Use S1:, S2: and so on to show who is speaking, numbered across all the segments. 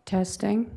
S1: Testing.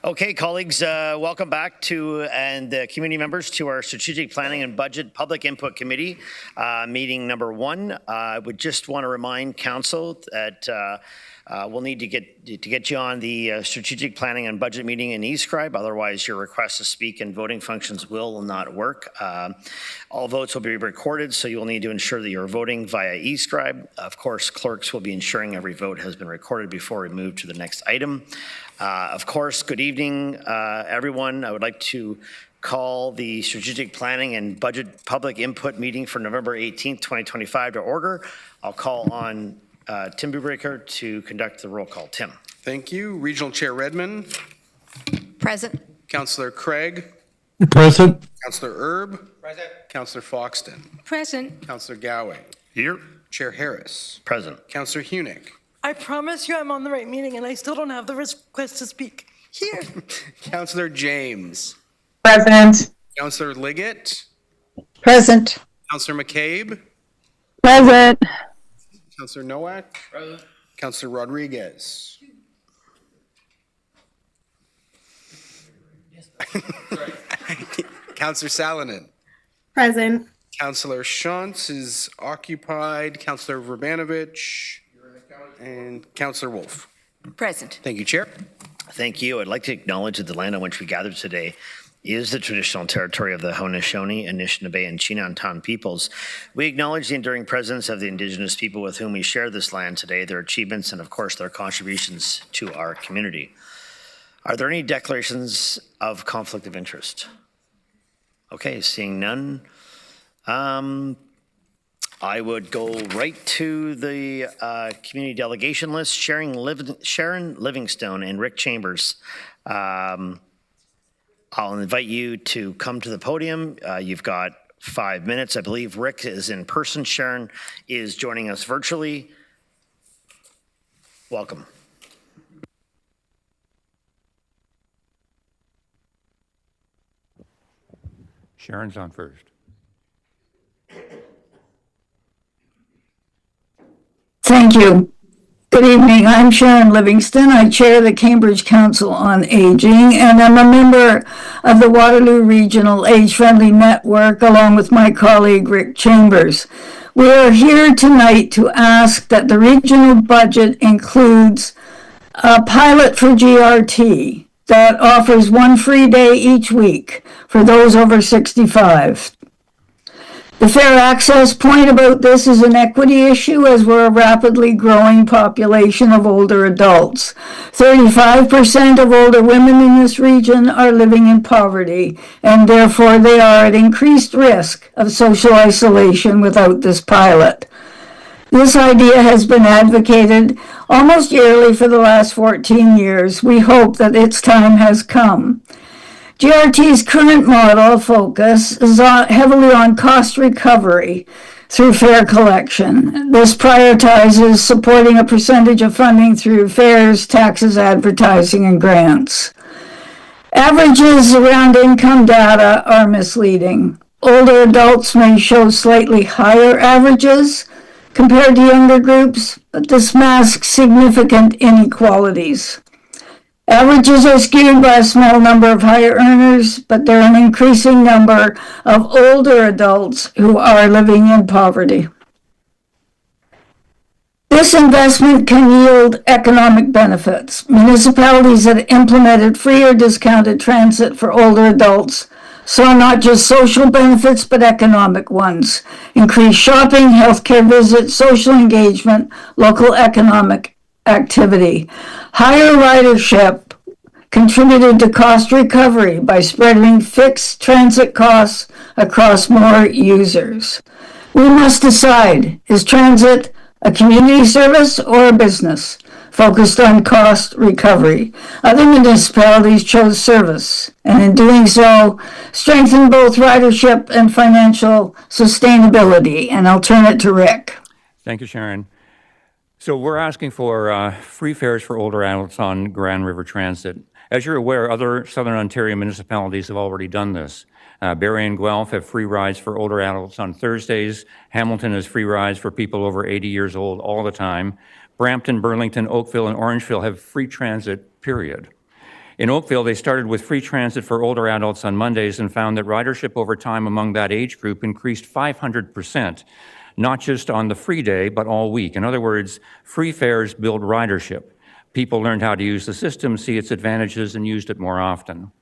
S1: Okay, colleagues, welcome back to and community members to our Strategic Planning and Budget Public Input Committee meeting number 1. I would just want to remind Council that we'll need to get you on the Strategic Planning and Budget meeting in eScribe. Otherwise, your request to speak and voting functions will not work. All votes will be recorded, so you will need to ensure that you're voting via eScribe. Of course, clerks will be ensuring every vote has been recorded before we move to the next item. Of course, good evening, everyone. I would like to call the Strategic Planning and Budget Public Input meeting for November 18th, 2025 to order. I'll call on Tim Bubraker to conduct the roll call. Tim.
S2: Thank you. Regional Chair Redmond.
S3: Present.
S2: Councillor Craig.
S4: Present.
S2: Councillor Erb. Present. Councillor Foxton.
S3: Present.
S2: Councillor Gowing.
S1: Here.
S2: Chair Harris.
S1: Present.
S2: Councillor Hunick.
S5: I promise you I'm on the right meeting and I still don't have the request to speak. Here.
S2: Councillor James.
S6: Present.
S2: Councillor Liggett.
S6: Present.
S2: Councillor McCabe.
S6: Present.
S2: Councillor Nowak. Present. Councillor Rodriguez. Councillor Salonen.
S6: Present.
S2: Councillor Shantz is occupied. Councillor Verbanovich. And Councillor Wolf.
S3: Present.
S2: Thank you, Chair.
S1: Thank you. I'd like to acknowledge that the land on which we gathered today is the traditional territory of the Haudenosaunee, Anishinaabe, and Chinantan peoples. We acknowledge the enduring presence of the Indigenous people with whom we share this land today, their achievements, and of course, their contributions to our community. Are there any declarations of conflict of interest? Okay, seeing none. I would go right to the community delegation list. Sharon Livingstone and Rick Chambers. I'll invite you to come to the podium. You've got 5 minutes. I believe Rick is in person. Sharon is joining us virtually. Welcome.
S4: Sharon's on first.
S6: Thank you. Good evening. I'm Sharon Livingston. I chair the Cambridge Council on Aging, and I'm a member of the Waterloo Regional Age-Friendly Network, along with my colleague Rick Chambers. We are here tonight to ask that the regional budget includes a pilot for GRT that offers 1 free day each week for those over 65. The fair access point about this is an equity issue, as we're a rapidly growing population of older adults. 35% of older women in this region are living in poverty, and therefore they are at increased risk of social isolation without this pilot. This idea has been advocated almost yearly for the last 14 years. We hope that its time has come. GRT's current model focus is heavily on cost recovery through fare collection. This prioritizes supporting a percentage of funding through fares, taxes, advertising, and grants. Averages around income data are misleading. Older adults may show slightly higher averages compared to younger groups, but this masks significant inequalities. Averages are skewed by a small number of higher earners, but there are an increasing number of older adults who are living in poverty. This investment can yield economic benefits. Municipalities that implemented free or discounted transit for older adults saw not just social benefits, but economic ones. Increased shopping, healthcare visits, social engagement, local economic activity. Higher ridership contributed to cost recovery by spreading fixed transit costs across more users. We must decide, is transit a community service or a business focused on cost recovery? Other municipalities chose service, and in doing so, strengthened both ridership and financial sustainability. And I'll turn it to Rick.
S4: Thank you, Sharon. So we're asking for free fares for older adults on Grand River Transit. As you're aware, other Southern Ontario municipalities have already done this. Barrie and Guelph have free rides for older adults on Thursdays. Hamilton has free rides for people over 80 years old all the time. Brampton, Burlington, Oakville, and Orangeville have free transit, period. In Oakville, they started with free transit for older adults on Mondays and found that ridership over time among that age group increased 500%, not just on the free day, but all week. In other words, free fares build ridership. People learned how to use the system, see its advantages, and used it more often.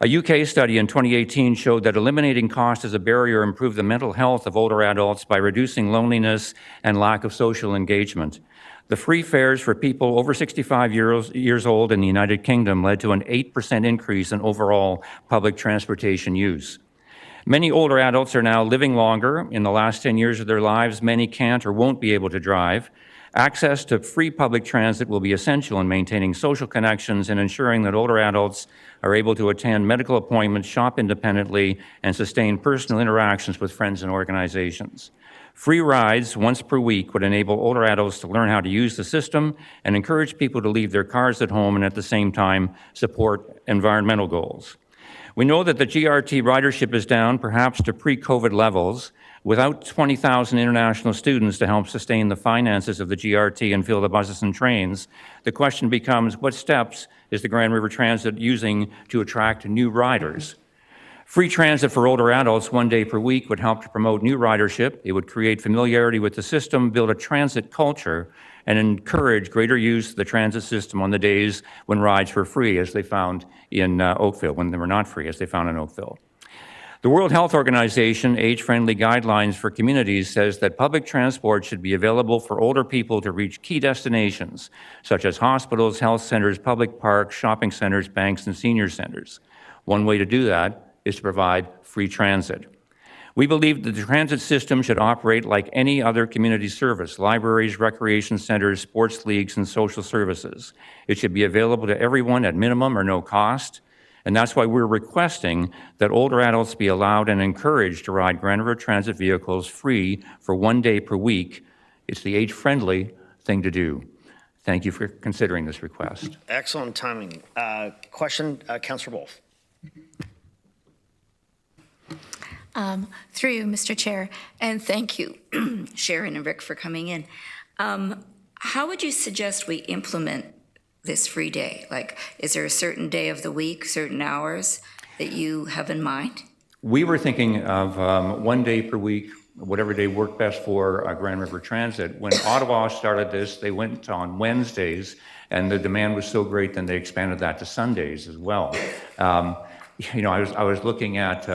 S4: A UK study in 2018 showed that eliminating cost as a barrier improved the mental health of older adults by reducing loneliness and lack of social engagement. The free fares for people over 65 years old in the United Kingdom led to an 8% increase in overall public transportation use. Many older adults are now living longer. In the last 10 years of their lives, many can't or won't be able to drive. Access to free public transit will be essential in maintaining social connections and ensuring that older adults are able to attend medical appointments, shop independently, and sustain personal interactions with friends and organizations. Free rides once per week would enable older adults to learn how to use the system and encourage people to leave their cars at home and at the same time support environmental goals. We know that the GRT ridership is down, perhaps to pre-COVID levels. Without 20,000 international students to help sustain the finances of the GRT and fill the buses and trains, the question becomes, what steps is the Grand River Transit using to attract new riders? Free transit for older adults 1 day per week would help to promote new ridership. It would create familiarity with the system, build a transit culture, and encourage greater use of the transit system on the days when rides were free, as they found in Oakville, when they were not free, as they found in Oakville. The World Health Organization Age-Friendly Guidelines for Communities says that public transport should be available for older people to reach key destinations, such as hospitals, health centers, public parks, shopping centers, banks, and senior centers. One way to do that is to provide free transit. We believe that the transit system should operate like any other community service: libraries, recreation centers, sports leagues, and social services. It should be available to everyone at minimum or no cost, and that's why we're requesting that older adults be allowed and encouraged to ride Grand River Transit vehicles free for 1 day per week. It's the age-friendly thing to do. Thank you for considering this request.
S1: Excellent timing. Question, Councillor Wolf.
S3: Through you, Mr. Chair, and thank you, Sharon and Rick, for coming in. How would you suggest we implement this free day? Like, is there a certain day of the week, certain hours that you have in mind?
S4: We were thinking of 1 day per week, whatever day worked best for Grand River Transit. When Ottawa started this, they went on Wednesdays, and the demand was so great, then they expanded that to Sundays as well. I was looking at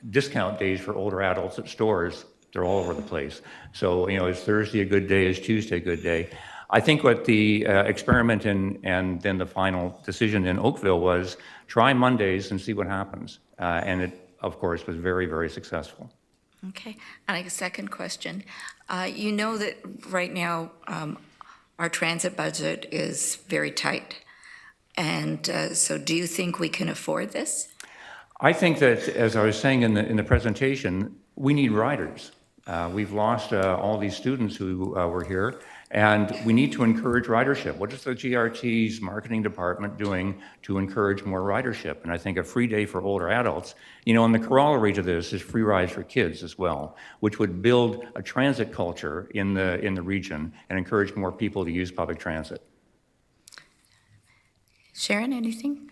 S4: discount days for older adults at stores. They're all over the place. So, is Thursday a good day? Is Tuesday a good day? I think what the experiment and then the final decision in Oakville was try Mondays and see what happens. And it, of course, was very, very successful.
S3: Okay. And a second question. You know that right now our transit budget is very tight. And so do you think we can afford this?
S4: I think that, as I was saying in the presentation, we need riders. We've lost all these students who were here, and we need to encourage ridership. What is the GRT's marketing department doing to encourage more ridership? And I think a free day for older adults, and the corollary to this is free rides for kids as well, which would build a transit culture in the region and encourage more people to use public transit.
S3: Sharon, anything?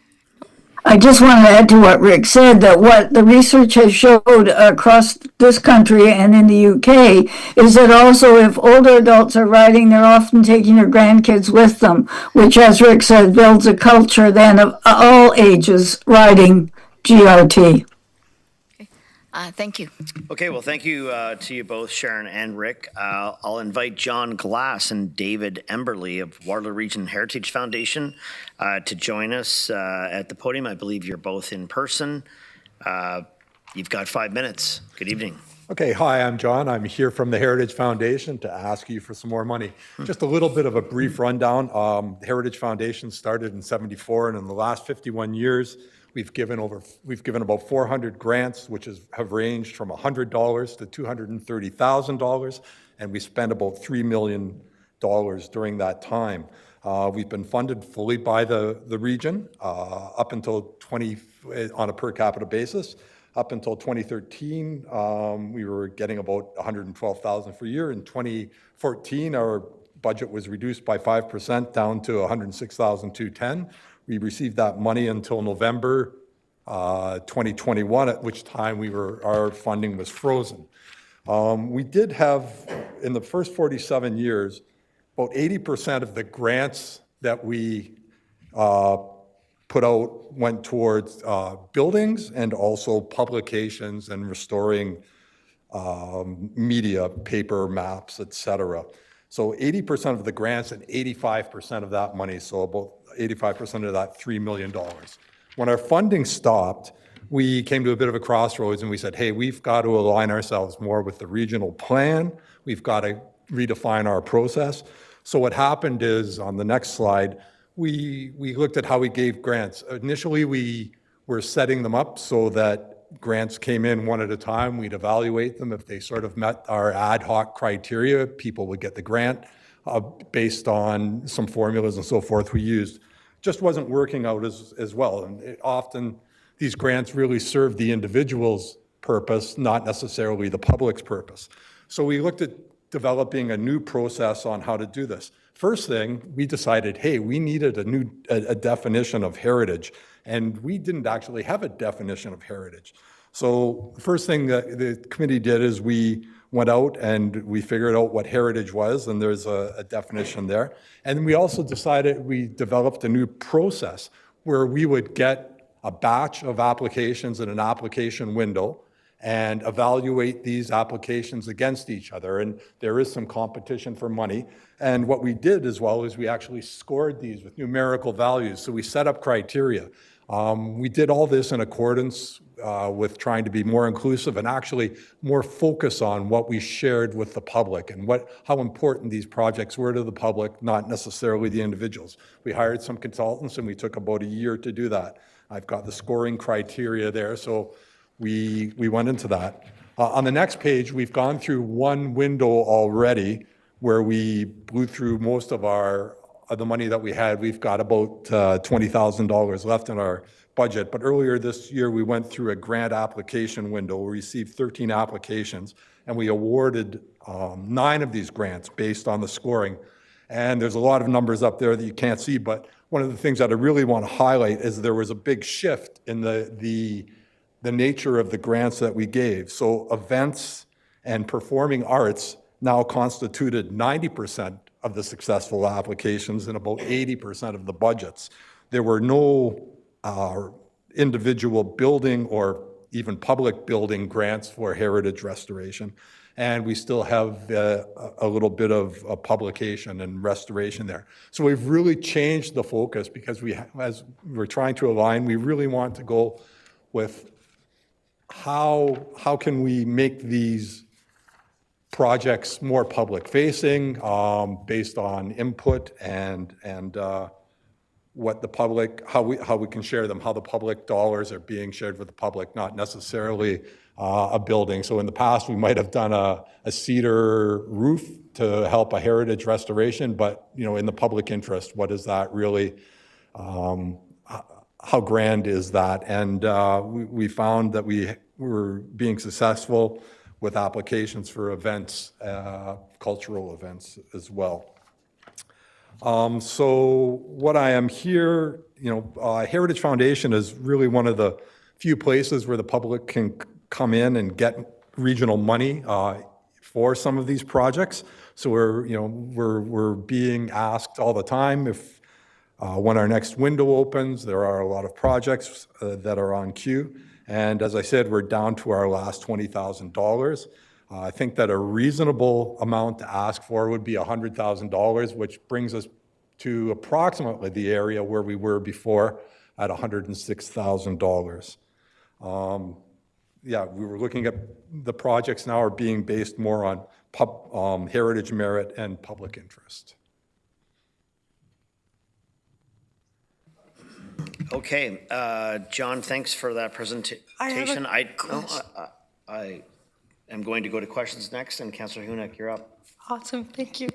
S6: I just want to add to what Rick said, that what the research has showed across this country and in the UK is that also if older adults are riding, they're often taking their grandkids with them, which, as Rick said, builds a culture then of all ages riding GRT.
S3: Thank you.
S1: Okay, well, thank you to you both, Sharon and Rick. I'll invite John Glass and David Emberley of Waterloo Region Heritage Foundation to join us at the podium. I believe you're both in person. You've got 5 minutes. Good evening.
S7: Okay, hi, I'm John. I'm here from the Heritage Foundation to ask you for some more money. Just a little bit of a brief rundown. Heritage Foundation started in '74, and in the last 51 years, we've given about 400 grants, which have ranged from $100 to $230,000, and we spent about $3 million during that time. We've been funded fully by the region up until on a per capita basis. Up until 2013, we were getting about $112,000 per year. In 2014, our budget was reduced by 5% down to $106,210. We received that money until November 2021, at which time our funding was frozen. We did have, in the first 47 years, about 80% of the grants that we put out went towards buildings and also publications and restoring media, paper, maps, et cetera. So 80% of the grants and 85% of that money, so about 85% of that $3 million. When our funding stopped, we came to a bit of a crossroads and we said, hey, we've got to align ourselves more with the regional plan. We've got to redefine our process. So what happened is, on the next slide, we looked at how we gave grants. Initially, we were setting them up so that grants came in one at a time. We'd evaluate them. If they sort of met our ad hoc criteria, people would get the grant based on some formulas and so forth we used. Just wasn't working out as well. And often these grants really serve the individual's purpose, not necessarily the public's purpose. So we looked at developing a new process on how to do this. First thing, we decided, hey, we needed a definition of heritage, and we didn't actually have a definition of heritage. So the first thing that the committee did is we went out and we figured out what heritage was, and there's a definition there. And we also decided, we developed a new process where we would get a batch of applications in an application window and evaluate these applications against each other. And there is some competition for money. And what we did as well is we actually scored these with numerical values. So we set up criteria. We did all this in accordance with trying to be more inclusive and actually more focus on what we shared with the public and how important these projects were to the public, not necessarily the individuals. We hired some consultants and we took about a year to do that. I've got the scoring criteria there, so we went into that. On the next page, we've gone through one window already where we blew through most of the money that we had. We've got about $20,000 left in our budget. But earlier this year, we went through a grant application window. We received 13 applications, and we awarded 9 of these grants based on the scoring. And there's a lot of numbers up there that you can't see, but one of the things that I really want to highlight is there was a big shift in the nature of the grants that we gave. So events and performing arts now constituted 90% of the successful applications and about 80% of the budgets. There were no individual building or even public building grants for heritage restoration. And we still have a little bit of publication and restoration there. So we've really changed the focus because as we're trying to align, we really want to go with how can we make these projects more public-facing based on input and what the public, how we can share them, how the public dollars are being shared with the public, not necessarily a building. So in the past, we might have done a cedar roof to help a heritage restoration, but in the public interest, what is that really? How grand is that? And we found that we were being successful with applications for events, cultural events as well. So what I am here, Heritage Foundation is really one of the few places where the public can come in and get regional money for some of these projects. So we're being asked all the time if when our next window opens. There are a lot of projects that are on queue. And as I said, we're down to our last $20,000. I think that a reasonable amount to ask for would be $100,000, which brings us to approximately the area where we were before at $106,000. Yeah, we were looking at the projects now are being based more on heritage merit and public interest.
S1: Okay, John, thanks for that presentation. I am going to go to questions next, and Councillor Hunak, you're up.
S5: Awesome, thank you.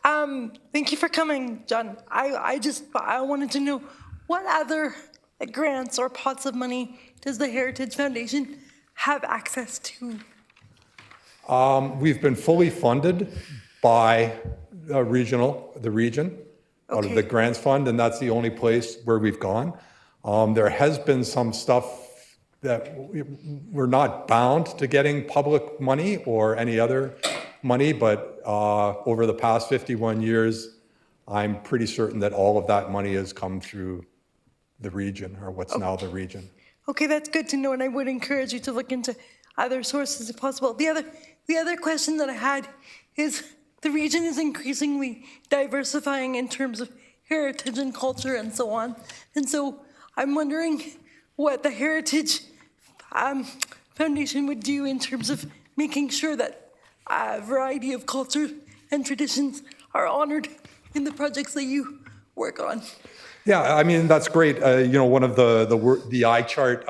S5: Thank you for coming, John. I wanted to know what other grants or pots of money does the Heritage Foundation have access to?
S7: We've been fully funded by the region. out of
S5: Okay.
S7: the grants fund, and that's the only place where we've gone. There has been some stuff that we're not bound to getting public money or any other money, but over the past 51 years, I'm pretty certain that all of that money has come through the region, or what's now the region.
S5: Okay, that's good to know, and I would encourage you to look into other sources if possible. The other question that I had is the region is increasingly diversifying in terms of heritage and culture and so on. And so I'm wondering what the Heritage Foundation would do in terms of making sure that a variety of culture and traditions are honored in the projects that you work on.
S7: Yeah, I mean, that's great. One of the eye chart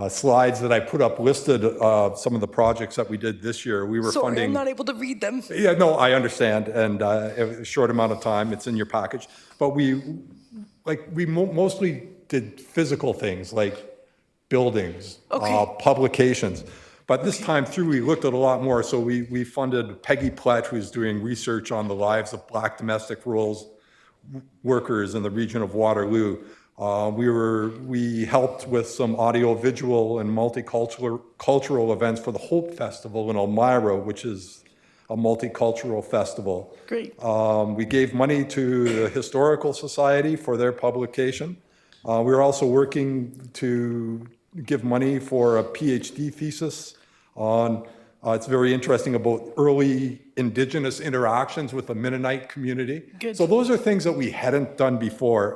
S7: slides that I put up listed some of the projects that we did this year. We were
S5: Sorry,
S7: funding.
S5: I'm not able to read them.
S7: Yeah, no, I understand, and a short amount of time, it's in your package. But we mostly did physical things like buildings, publications. But this time through, we looked at a lot more. So we funded Peggy Plett, who's doing research on the lives of Black domestic rural workers in the region of Waterloo. We helped with some audio-visual and multicultural events for the Hope Festival in Elmira, which is a multicultural festival.
S5: Great.
S7: We gave money to the Historical Society for their publication. We were also working to give money for a PhD thesis on, it's very interesting, about early Indigenous interactions with the Mennonite community.
S5: Good.
S7: So those are things that we hadn't done before.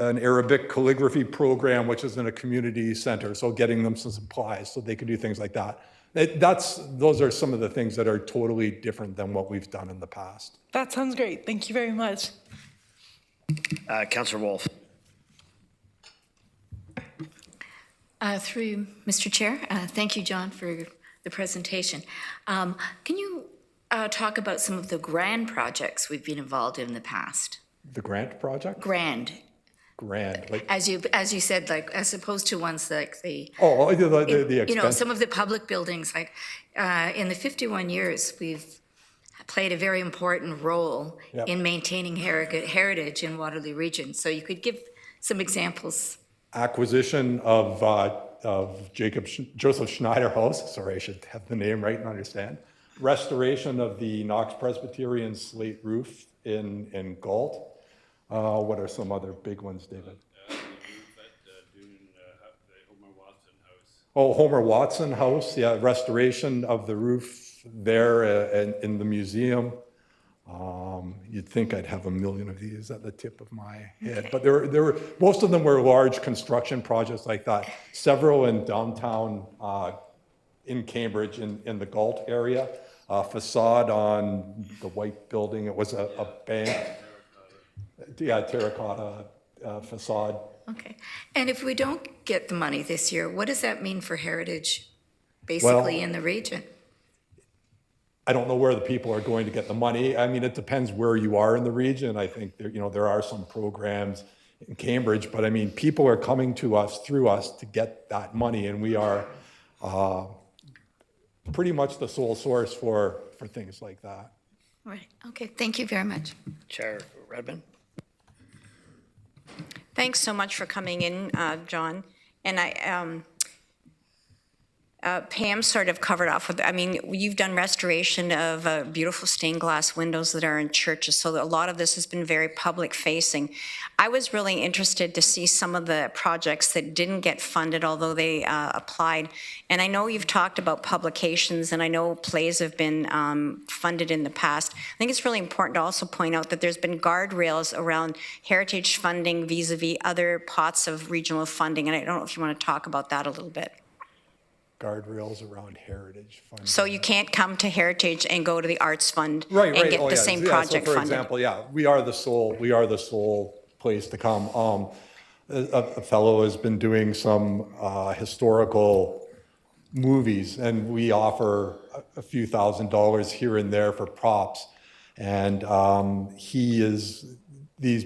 S7: An Arabic calligraphy program, which is in a community center, so getting them some supplies so they can do things like that. Those are some of the things that are totally different than what we've done in the past.
S5: That sounds great. Thank you very much.
S1: Councillor Wolf.
S3: Through you, Mr. Chair, thank you, John, for the presentation. Can you talk about some of the grand projects we've been involved in the past?
S7: The grant project?
S3: Grand,
S7: Like,
S3: as you said, like as opposed to ones like the
S7: the
S3: you know,
S7: expense.
S3: some of the public buildings. Like in the 51 years, we've played a very important role
S7: Yep.
S3: in maintaining heritage in Waterloo region. So you could give some examples.
S7: Acquisition of Joseph Schneider House, sorry, I should have the name right and understand. Restoration of the Knox Presbyterian slate roof in Galt. What are some other big ones, David? Homer Watson House, yeah, restoration of the roof there in the museum. You'd think I'd have a million of these at the tip of my head, but there were most of them were large construction projects like that. Several in downtown in Cambridge in the Galt area. Facade on the white building. It was a bank. Yeah, terracotta facade.
S3: Okay. And if we don't get the money this year, what does that mean for heritage, basically, in the region?
S7: I don't know where the people are going to get the money. I mean, it depends where you are in the region. I think there are some programs in Cambridge, but I mean, people are coming to us through us to get that money, and we are pretty much the sole source for things like that.
S3: Right. Okay. Thank you very much.
S1: Chair Redmond.
S8: Thanks so much for coming in, John. And Pam sort of covered off with, I mean, you've done restoration of beautiful stained glass windows that are in churches, so a lot of this has been very public facing. I was really interested to see some of the projects that didn't get funded, although they applied. And I know you've talked about publications, and I know plays have been funded in the past. I think it's really important to also point out that there's been guardrails around heritage funding vis-a-vis other pots of regional funding, and I don't know if you want to talk about that a little bit.
S7: Guardrails around heritage funding.
S8: So you can't come to Heritage and go to the Arts Fund
S7: Right.
S8: and get
S7: Oh,
S8: the
S7: yeah.
S8: same
S7: Yeah,
S8: project
S7: so for
S8: funded.
S7: example, yeah, we are the sole place to come. A fellow has been doing some historical movies, and we offer a few $1,000s here and there for props. And he is these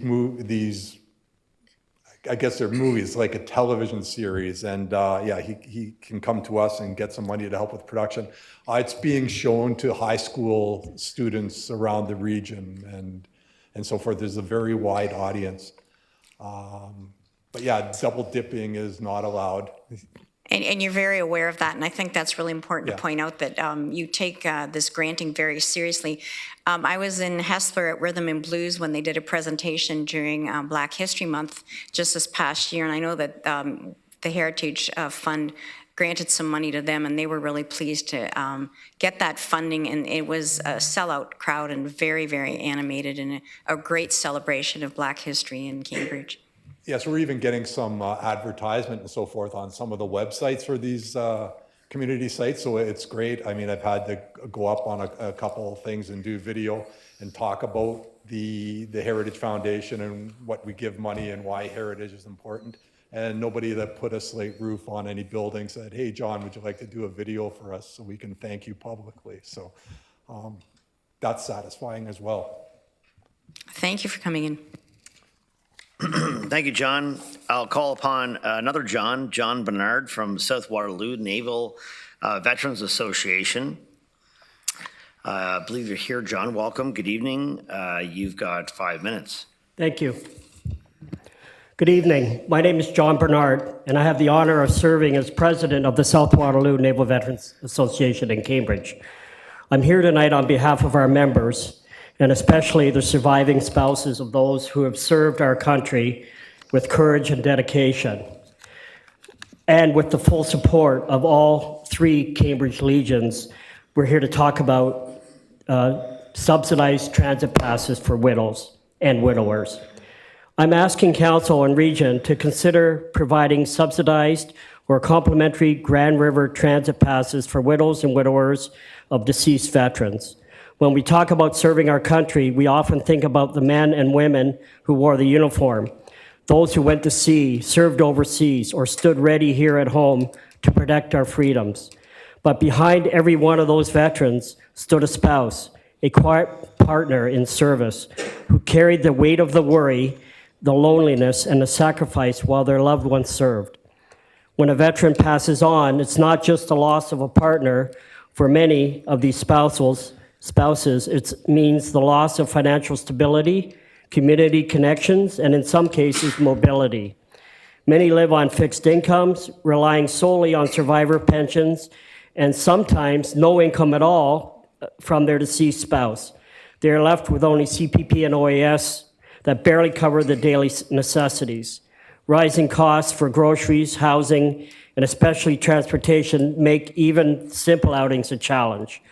S7: I guess they're movies, like a television series. And yeah, he can come to us and get some money to help with production. It's being shown to high school students around the region and so forth. There's a very wide audience. But yeah, double dipping is not allowed.
S8: And you're very aware of that, and I think that's really important
S7: Yeah.
S8: to point out that you take this granting very seriously. I was in Hessler at Rhythm and Blues when they did a presentation during Black History Month just this past year, and I know that the Heritage Fund granted some money to them, and they were really pleased to get that funding, and it was a sellout crowd and very, very animated and a great celebration of Black history in Cambridge.
S7: Yes, we're even getting some advertisement and so forth on some of the websites for these community sites, so it's great. I mean, I've had to go up on a couple of things and do video and talk about the Heritage Foundation and what we give money and why heritage is important. And nobody that put a slate roof on any building said, hey, John, would you like to do a video for us so we can thank you publicly? So that's satisfying as well.
S8: Thank you for coming in.
S1: Thank you, John. I'll call upon another John Bernard from South Waterloo Naval Veterans Association. I believe you're here, John. Welcome. Good evening. You've got 5 minutes.
S9: Thank you. Good evening. My name is John Bernard, and I have the honor of serving as president of the South Waterloo Naval Veterans Association in Cambridge. I'm here tonight on behalf of our members, and especially the surviving spouses of those who have served our country with courage and dedication, and with the full support of all 3 Cambridge Legions. We're here to talk about subsidized transit passes for widows and widowers. I'm asking Council and Region to consider providing subsidized or complimentary Grand River transit passes for widows and widowers of deceased veterans. When we talk about serving our country, we often think about the men and women who wore the uniform, those who went to sea, served overseas, or stood ready here at home to protect our freedoms. But behind every one of those veterans stood a spouse, a quiet partner in service, who carried the weight of the worry, the loneliness, and the sacrifice while their loved ones served. When a veteran passes on, it's not just the loss of a partner. For many of these spouses, it means the loss of financial stability, community connections, and in some cases, mobility. Many live on fixed incomes, relying solely on survivor pensions, and sometimes no income at all from their deceased spouse. They are left with only CPP and OAS that barely cover the daily necessities. Rising costs for groceries, housing, and especially transportation make even simple outings a challenge.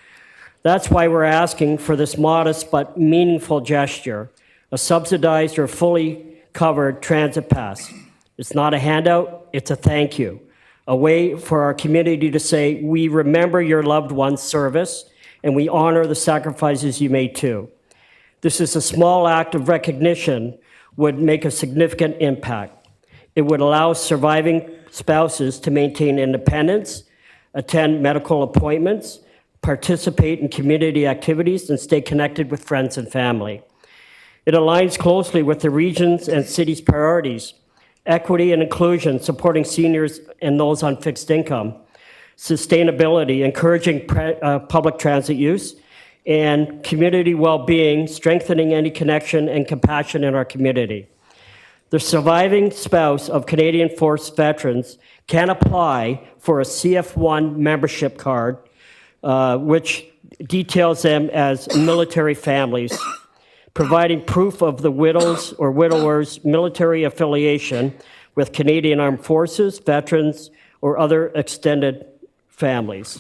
S9: That's why we're asking for this modest but meaningful gesture, a subsidized or fully covered transit pass. It's not a handout, it's a thank you, a way for our community to say, we remember your loved one's service and we honor the sacrifices you made too. This is a small act of recognition would make a significant impact. It would allow surviving spouses to maintain independence, attend medical appointments, participate in community activities, and stay connected with friends and family. It aligns closely with the region's and city's priorities: equity and inclusion, supporting seniors and those on fixed income; sustainability, encouraging public transit use; and community well-being, strengthening any connection and compassion in our community. The surviving spouse of Canadian Force veterans can apply for a CF1 membership card, which details them as military families, providing proof of the widow's or widower's military affiliation with Canadian Armed Forces, veterans, or other extended families.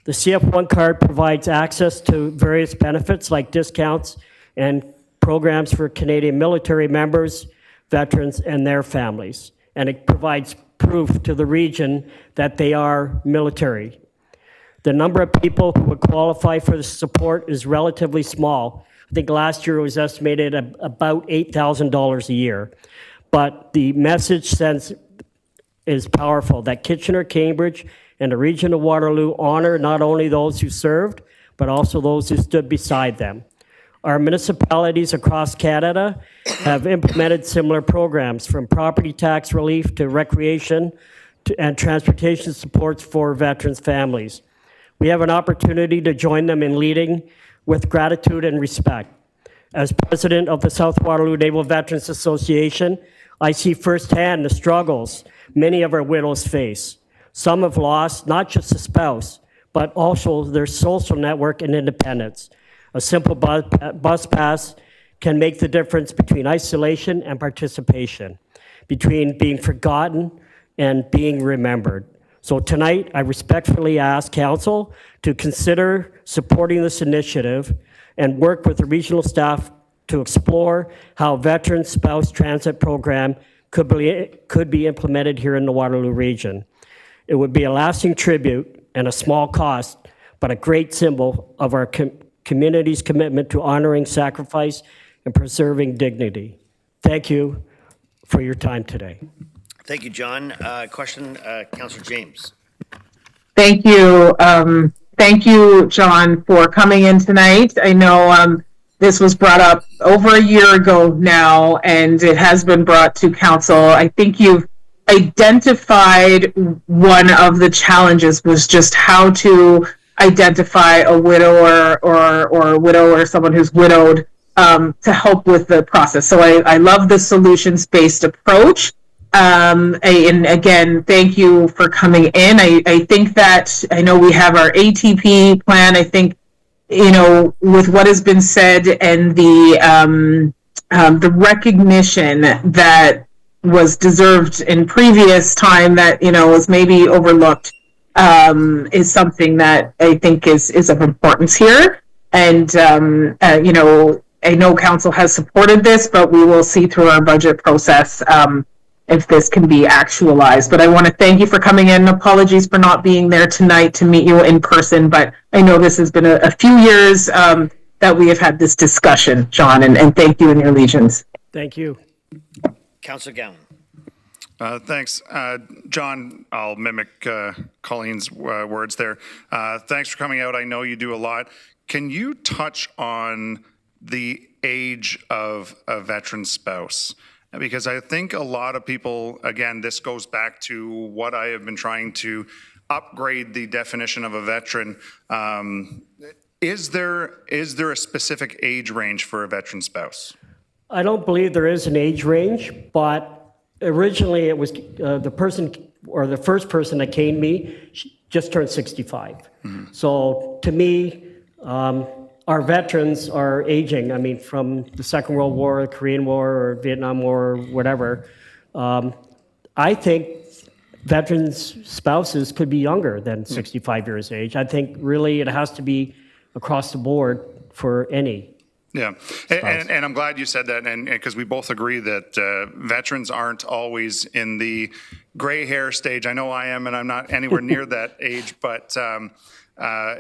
S9: The CF1 card provides access to various benefits like discounts and programs for Canadian military members, veterans, and their families. And it provides proof to the region that they are military. The number of people who would qualify for the support is relatively small. I think last year it was estimated at about $8,000 a year. But the message sent is powerful, that Kitchener, Cambridge, and the region of Waterloo honor not only those who served, but also those who stood beside them. Our municipalities across Canada have implemented similar programs, from property tax relief to recreation and transportation supports for veterans' families. We have an opportunity to join them in leading with gratitude and respect. As president of the South Waterloo Naval Veterans Association, I see firsthand the struggles many of our widows face. Some have lost not just a spouse, but also their social network and independence. A simple bus pass can make the difference between isolation and participation, between being forgotten and being remembered. So tonight, I respectfully ask Council to consider supporting this initiative and work with the regional staff to explore how Veteran Spouse Transit Program could be implemented here in the Waterloo region. It would be a lasting tribute and a small cost, but a great symbol of our community's commitment to honoring sacrifice and preserving dignity. Thank you for your time today.
S1: Thank you, John. Question, Councillor James.
S10: Thank you. Thank you, John, for coming in tonight. I know this was brought up over a year ago now, and it has been brought to council. I think you've identified one of the challenges was just how to identify a widower or a widow or someone who's widowed to help with the process. So I love the solutions-based approach. And again, thank you for coming in. I think that, I know we have our ATP plan. I think, you know, with what has been said and the recognition that was deserved in previous time that, you know, was maybe overlooked, is something that I think is of importance here. And, you know, I know council has supported this, but we will see through our budget process if this can be actualized. But I want to thank you for coming in. Apologies for not being there tonight to meet you in person, but I know this has been a few years that we have had this discussion, John, and thank you and your legions.
S9: Thank you.
S1: Councillor Gowan.
S11: Thanks. John, I'll mimic Colleen's words there. Thanks for coming out. I know you do a lot. Can you touch on the age of a veteran spouse? Because I think a lot of people, again, this goes back to what I have been trying to upgrade the definition of a veteran. Is there a specific age range for a veteran spouse?
S9: I don't believe there is an age range, but originally it was the person or the first person that came to me just turned 65. Mm-hmm. So to me, our veterans are aging. I mean, from the Second World War, the Korean War, or Vietnam War, or whatever. I think veterans' spouses could be younger than 65 years of age. I think really it has to be across the board for any.
S11: Yeah, and I'm glad you said that, and because we both agree that veterans aren't always in the gray hair stage. I know I am, and I'm not anywhere near that age, but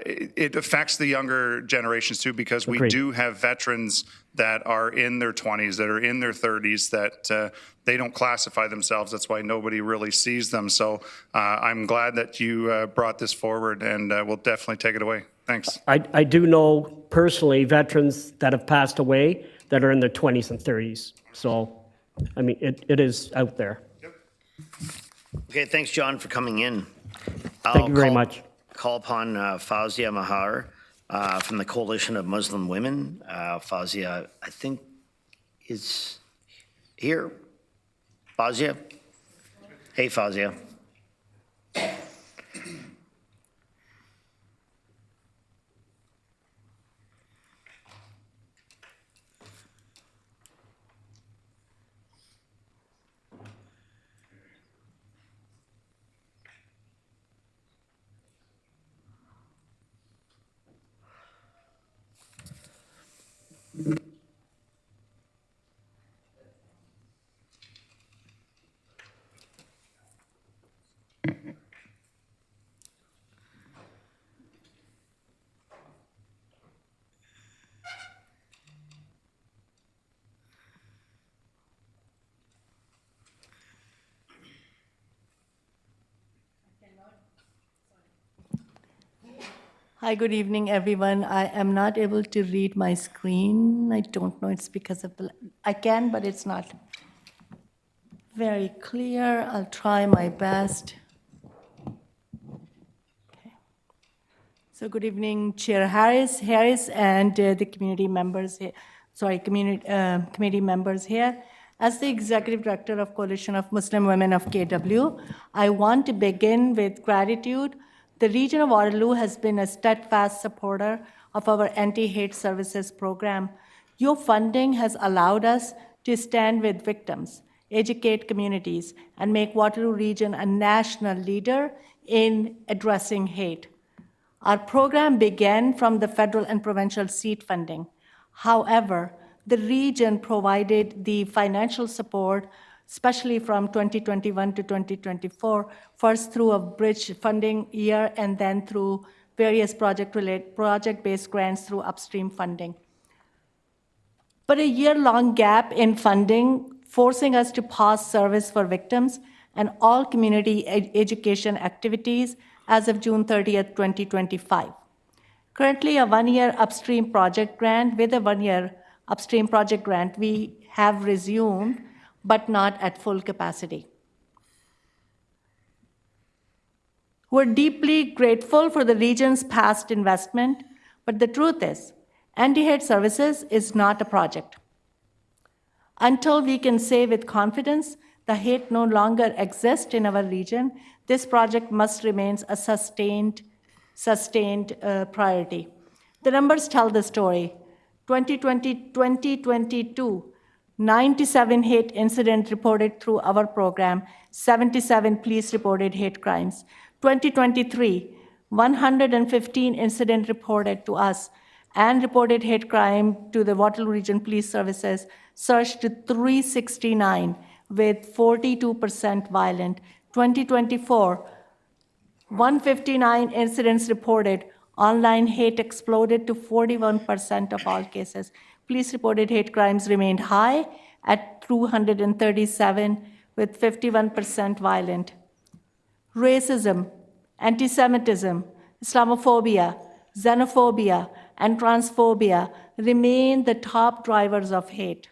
S11: it affects the younger generations too, because we do have veterans that are in their 20s, that are in their 30s, that they don't classify themselves. That's why nobody really sees them. So I'm glad that you brought this forward, and we'll definitely take it away. Thanks.
S9: I do know personally veterans that have passed away that are in their 20s and 30s. So, I mean, it is out there.
S11: Yep.
S1: Okay, thanks, John, for coming in.
S9: Thank you very much.
S1: Call upon Fauzia Mahar from the Coalition of Muslim Women. Fauzia, I think, is here. Fauzia? Hey, Fauzia.
S12: Hi, good evening, everyone. I am not able to read my screen. I don't know, it's because of the, I can, but it's not very clear. I'll try my best. Okay. So good evening, Chair Harris, and the community members here, committee members here. As the Executive Director of Coalition of Muslim Women of KW, I want to begin with gratitude. The region of Waterloo has been a steadfast supporter of our anti-hate services program. Your funding has allowed us to stand with victims, educate communities, and make Waterloo region a national leader in addressing hate. Our program began from the federal and provincial seed funding. However, the region provided the financial support, especially from 2021 to 2024, first through a bridge funding year and then through various project-based grants through upstream funding. But a year-long gap in funding, forcing us to pause service for victims and all community education activities as of June 30th, 2025. Currently, a one-year upstream project grant, with a one-year upstream project grant, we have resumed, but not at full capacity. We're deeply grateful for the region's past investment, but the truth is, anti-hate services is not a project. Until we can say with confidence the hate no longer exists in our region, this project must remain a sustained priority. The numbers tell the story. 2022, 97 hate incidents reported through our program, 77 police-reported hate crimes. 2023, 115 incidents reported to us and reported hate crime to the Waterloo Region Police Services surged to 369 with 42% violent. 2024, 159 incidents reported. Online hate exploded to 41% of all cases. Police-reported hate crimes remained high at 237 with 51% violent. Racism, anti-Semitism, Islamophobia, xenophobia, and transphobia remain the top drivers of hate.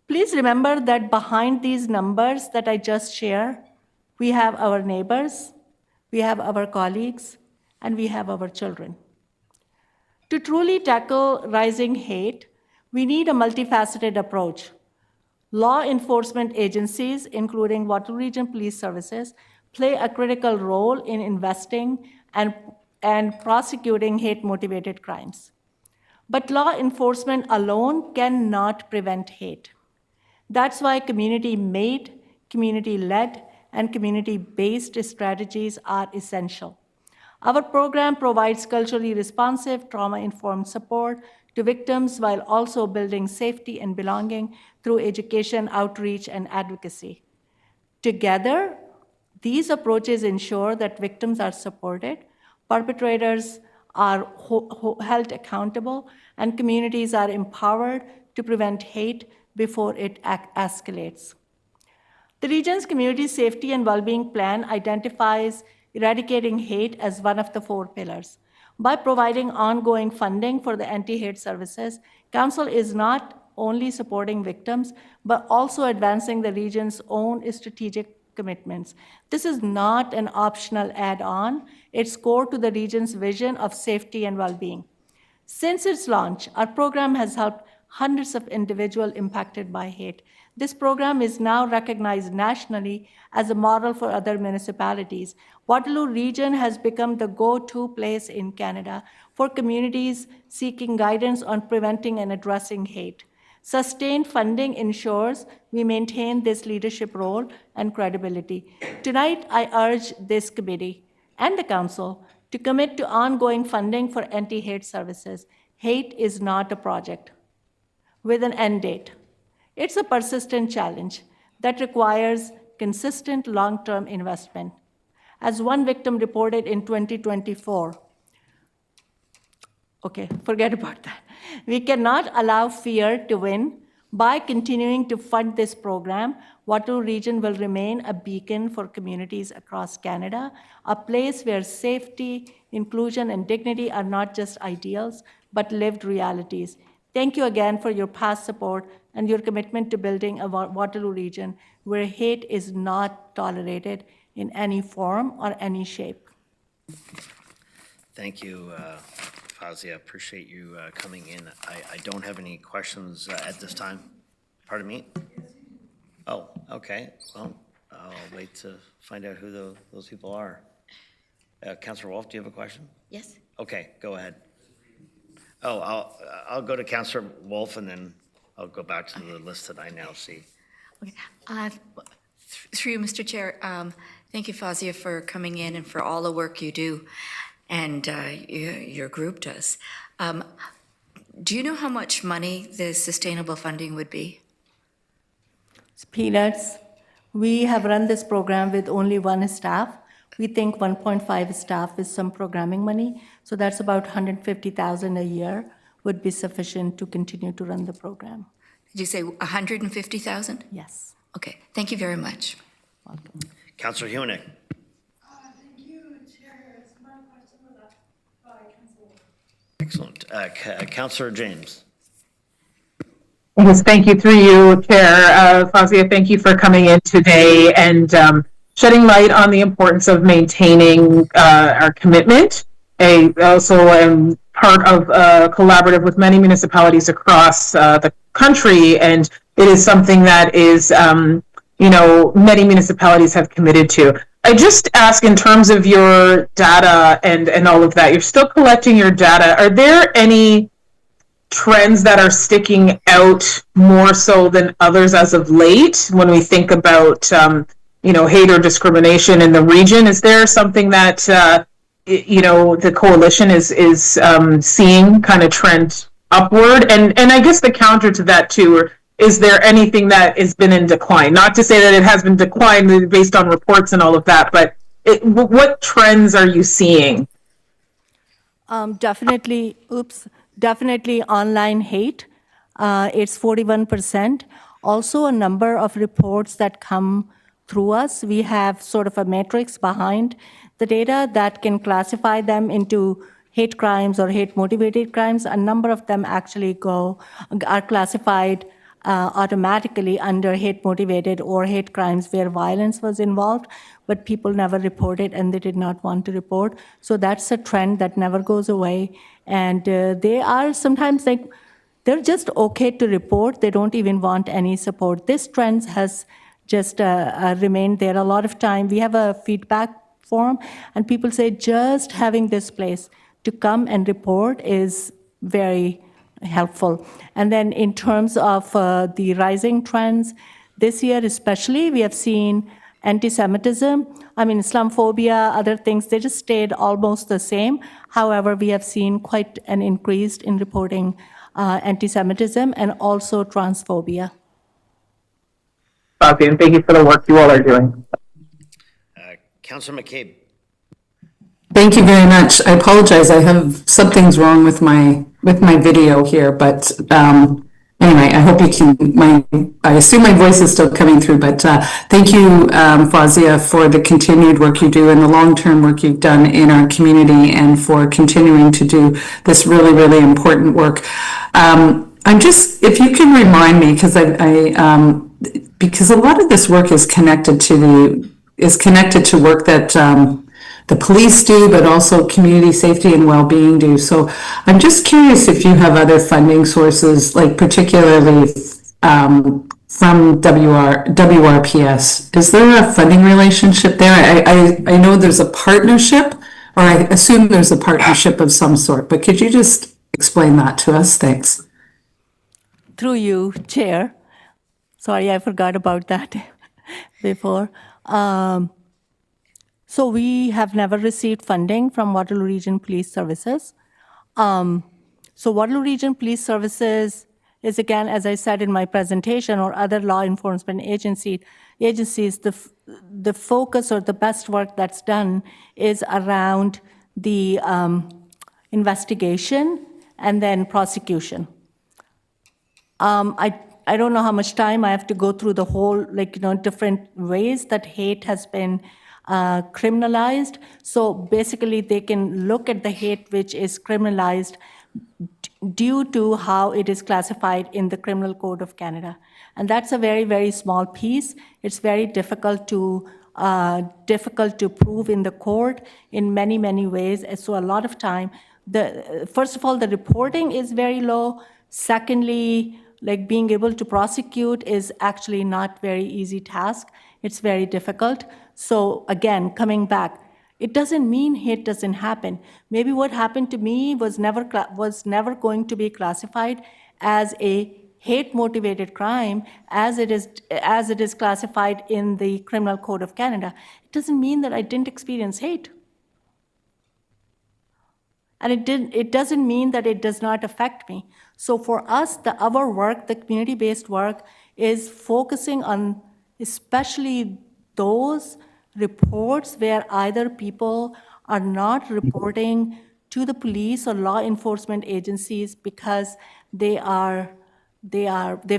S12: Please remember that behind these numbers that I just shared, we have our neighbors, we have our colleagues, and we have our children. To truly tackle rising hate, we need a multifaceted approach. Law enforcement agencies, including Waterloo Region Police Services, play a critical role in investing and prosecuting hate-motivated crimes. But law enforcement alone cannot prevent hate. That's why community-made, community-led, and community-based strategies are essential. Our program provides culturally responsive, trauma-informed support to victims while also building safety and belonging through education, outreach, and advocacy. Together, these approaches ensure that victims are supported, perpetrators are held accountable, and communities are empowered to prevent hate before it escalates. The region's community safety and well-being plan identifies eradicating hate as one of the 4 pillars. By providing ongoing funding for the anti-hate services, Council is not only supporting victims, but also advancing the region's own strategic commitments. This is not an optional add-on. It's core to the region's vision of safety and well-being. Since its launch, our program has helped hundreds of individuals impacted by hate. This program is now recognized nationally as a model for other municipalities. Waterloo Region has become the go-to place in Canada for communities seeking guidance on preventing and addressing hate. Sustained funding ensures we maintain this leadership role and credibility. Tonight, I urge this committee and the Council to commit to ongoing funding for anti-hate services. Hate is not a project with an end date. It's a persistent challenge that requires consistent long-term investment. As one victim reported in 2024, okay, forget about that. We cannot allow fear to win By continuing to fund this program, Waterloo Region will remain a beacon for communities across Canada, a place where safety, inclusion, and dignity are not just ideals, but lived realities. Thank you again for your past support and your commitment to building a Waterloo Region where hate is not tolerated in any form or any shape.
S1: Thank you, Fazia. Appreciate you coming in. I don't have any questions at this time. Pardon me? Oh, okay. Well, I'll wait to find out who those people are. Councillor Wolf, do you have a question?
S3: Yes.
S1: Okay, go ahead. Oh, I'll go to Councillor Wolf and then I'll go back to the list that I now see.
S3: Okay. Through you, Mr. Chair, thank you, Fazia, for coming in and for all the work you do and your group does. Do you know how much money the sustainable funding would be?
S12: It's peanuts. We have run this program with only one staff. We think 1.5 staff with some programming money. So that's about $150,000 a year would be sufficient to continue to run the program.
S3: Did you say 150,000?
S12: Yes.
S3: Okay, thank you very much.
S12: Welcome.
S1: Councillor Hunick.
S13: Thank you, Chair. It's my question by Councillor.
S1: Excellent. Councillor James.
S10: Yes, thank you. Through you, Chair. Fazia, thank you for coming in today and shedding light on the importance of maintaining our commitment. I also am part of a collaborative with many municipalities across the country, and it is something that is, many municipalities have committed to. I just ask, in terms of your data and all of that, you're still collecting your data. Are there any trends that are sticking out more so than others as of late when we think about, hate or discrimination in the region? Is there something that, the coalition is seeing kind of trend upward? And I guess the counter to that too, is there anything that has been in decline? Not to say that it has been declined based on reports and all of that, but what trends are you seeing?
S12: Definitely online hate. It's 41%. Also, a number of reports that come through us. We have sort of a matrix behind the data that can classify them into hate crimes or hate-motivated crimes. A number of them actually are classified automatically under hate-motivated or hate crimes where violence was involved, but people never reported and they did not want to report. So that's a trend that never goes away. And they are sometimes like, they're just okay to report. They don't even want any support. This trend has just remained there a lot of time. We have a feedback form and people say just having this place to come and report is very helpful. And then in terms of the rising trends, this year especially, we have seen anti-Semitism. I mean, Islamophobia, other things, they just stayed almost the same. However, we have seen quite an increase in reporting anti-Semitism and also transphobia.
S10: And thank you for the work you all are doing.
S1: Councillor McCabe.
S14: Thank you very much. I apologize. I have something's wrong with my video here, but anyway, I hope you can. I assume my voice is still coming through. But thank you, Fazia, for the continued work you do and the long-term work you've done in our community, and for continuing to do this really, really important work. I'm just, if you can remind me, because because a lot of this work is connected to work that the police do, but also community safety and well-being do. So I'm just curious if you have other funding sources, like particularly from WRPS. Is there a funding relationship there? I know there's a partnership, or I assume there's a partnership of some sort, but could you just explain that to us? Thanks.
S12: Through you, Chair. Sorry, I forgot about that before. So we have never received funding from Waterloo Region Police Services. So Waterloo Region Police Services is, again, as I said in my presentation, or other law enforcement agencies, the focus or the best work that's done is around the investigation and then prosecution. I don't know how much time I have to go through the whole, different ways that hate has been criminalized. So basically, they can look at the hate which is criminalized due to how it is classified in the Criminal Code of Canada. And that's a very, very small piece. It's very difficult to prove in the court in many, many ways. And so a lot of time, first of all, the reporting is very low. Secondly, like being able to prosecute is actually not very easy task. It's very difficult. So again, coming back, it doesn't mean hate doesn't happen. Maybe what happened to me was never going to be classified as a hate-motivated crime as it is classified in the Criminal Code of Canada. It doesn't mean that I didn't experience hate. And it doesn't mean that it does not affect me. So for us, our work, the community-based work, is focusing on especially those reports where either people are not reporting to the police or law enforcement agencies because they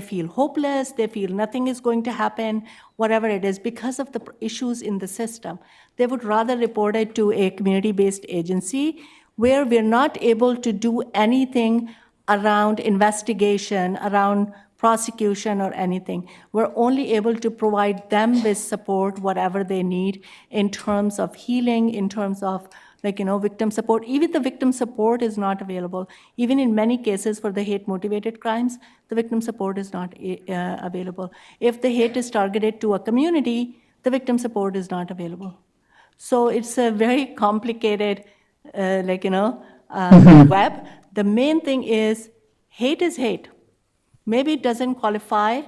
S12: feel hopeless, they feel nothing is going to happen, whatever it is, because of the issues in the system. They would rather report it to a community-based agency where we're not able to do anything around investigation, around prosecution or anything. We're only able to provide them with support, whatever they need, in terms of healing, in terms of victim support. Even the victim support is not available. Even in many cases for the hate-motivated crimes, the victim support is not available. If the hate is targeted to a community, the victim support is not available. So it's a very complicated, web. The main thing is hate is hate. Maybe it doesn't qualify,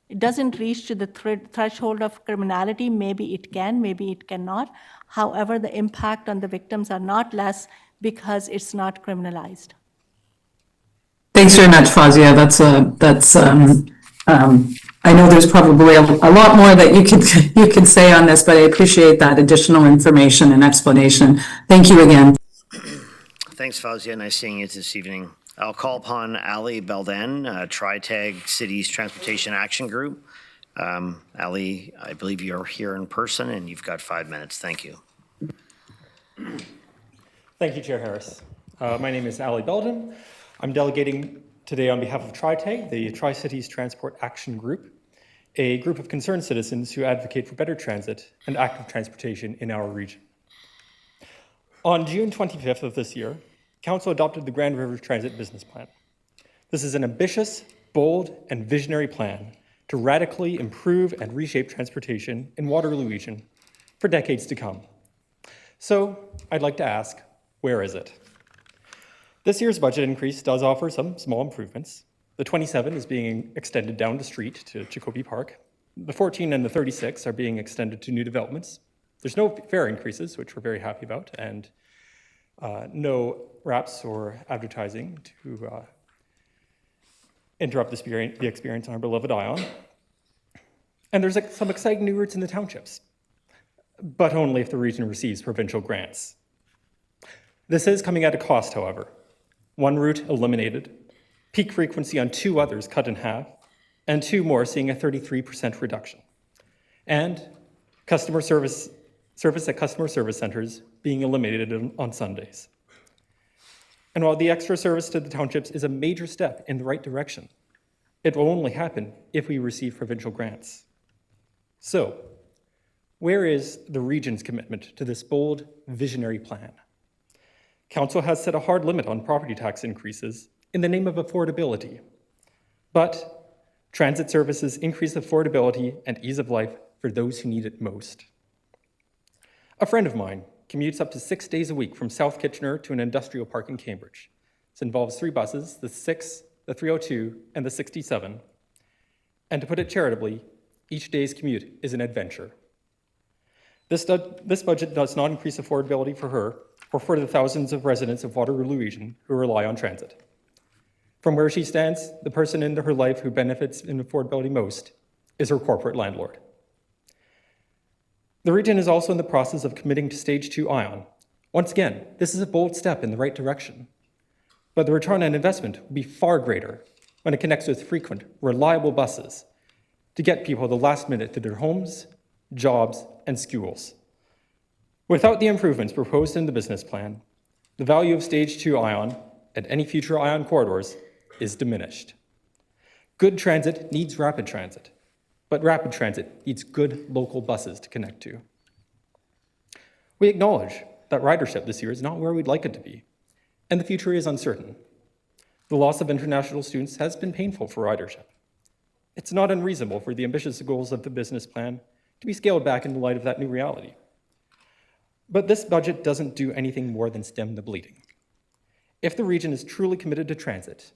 S12: it doesn't reach to the threshold of criminality. Maybe it can, maybe it cannot. However, the impact on the victims are not less because it's not criminalized.
S14: Thanks very much, Fazia. I know there's probably a lot more that you could say on this, but I appreciate that additional information and explanation. Thank you again.
S1: Thanks, Fazia. Nice seeing you this evening. I'll call upon Ali Beldan, TriTag Cities Transportation Action Group. Ali, I believe you're here in person and you've got 5 minutes. Thank you.
S15: Thank you, Chair Harris. My name is Ali Beldan. I'm delegating today on behalf of TriTag, the Tri-Cities Transport Action Group, a group of concerned citizens who advocate for better transit and active transportation in our region. On June 25th of this year, Council adopted the Grand River Transit Business Plan. This is an ambitious, bold, and visionary plan to radically improve and reshape transportation in Waterloo region for decades to come. So I'd like to ask, where is it? This year's budget increase does offer some small improvements. The 27 is being extended down the street to Jacoby Park. The 14 and the 36 are being extended to new developments. There's no fare increases, which we're very happy about, and no wraps or advertising to interrupt the experience on our beloved Ion. And there's some exciting new routes in the townships, but only if the region receives provincial grants. This is coming at a cost, however. One route eliminated, peak frequency on 2 others cut in half, and 2 more seeing a 33% reduction. And customer service at customer service centers being eliminated on Sundays. And while the extra service to the townships is a major step in the right direction, it will only happen if we receive provincial grants. So, where is the region's commitment to this bold, visionary plan? Council has set a hard limit on property tax increases in the name of affordability. But transit services increase affordability and ease of life for those who need it most. A friend of mine commutes up to 6 days a week from South Kitchener to an industrial park in Cambridge. This involves 3 buses, the 6, the 302, and the 67. And to put it charitably, each day's commute is an adventure. This budget does not increase affordability for her or for the thousands of residents of Waterloo region who rely on transit. From where she stands, the person in her life who benefits in affordability most is her corporate landlord. The region is also in the process of committing to Stage 2 Ion. Once again, this is a bold step in the right direction, but the return on investment will be far greater when it connects with frequent, reliable buses to get people the last minute to their homes, jobs, and schools. Without the improvements proposed in the business plan, the value of Stage 2 ION and any future ION corridors is diminished. Good transit needs rapid transit, but rapid transit needs good local buses to connect to. We acknowledge that ridership this year is not where we'd like it to be, and the future is uncertain. The loss of international students has been painful for ridership. It's not unreasonable for the ambitious goals of the business plan to be scaled back in the light of that new reality. But this budget doesn't do anything more than stem the bleeding. If the region is truly committed to transit,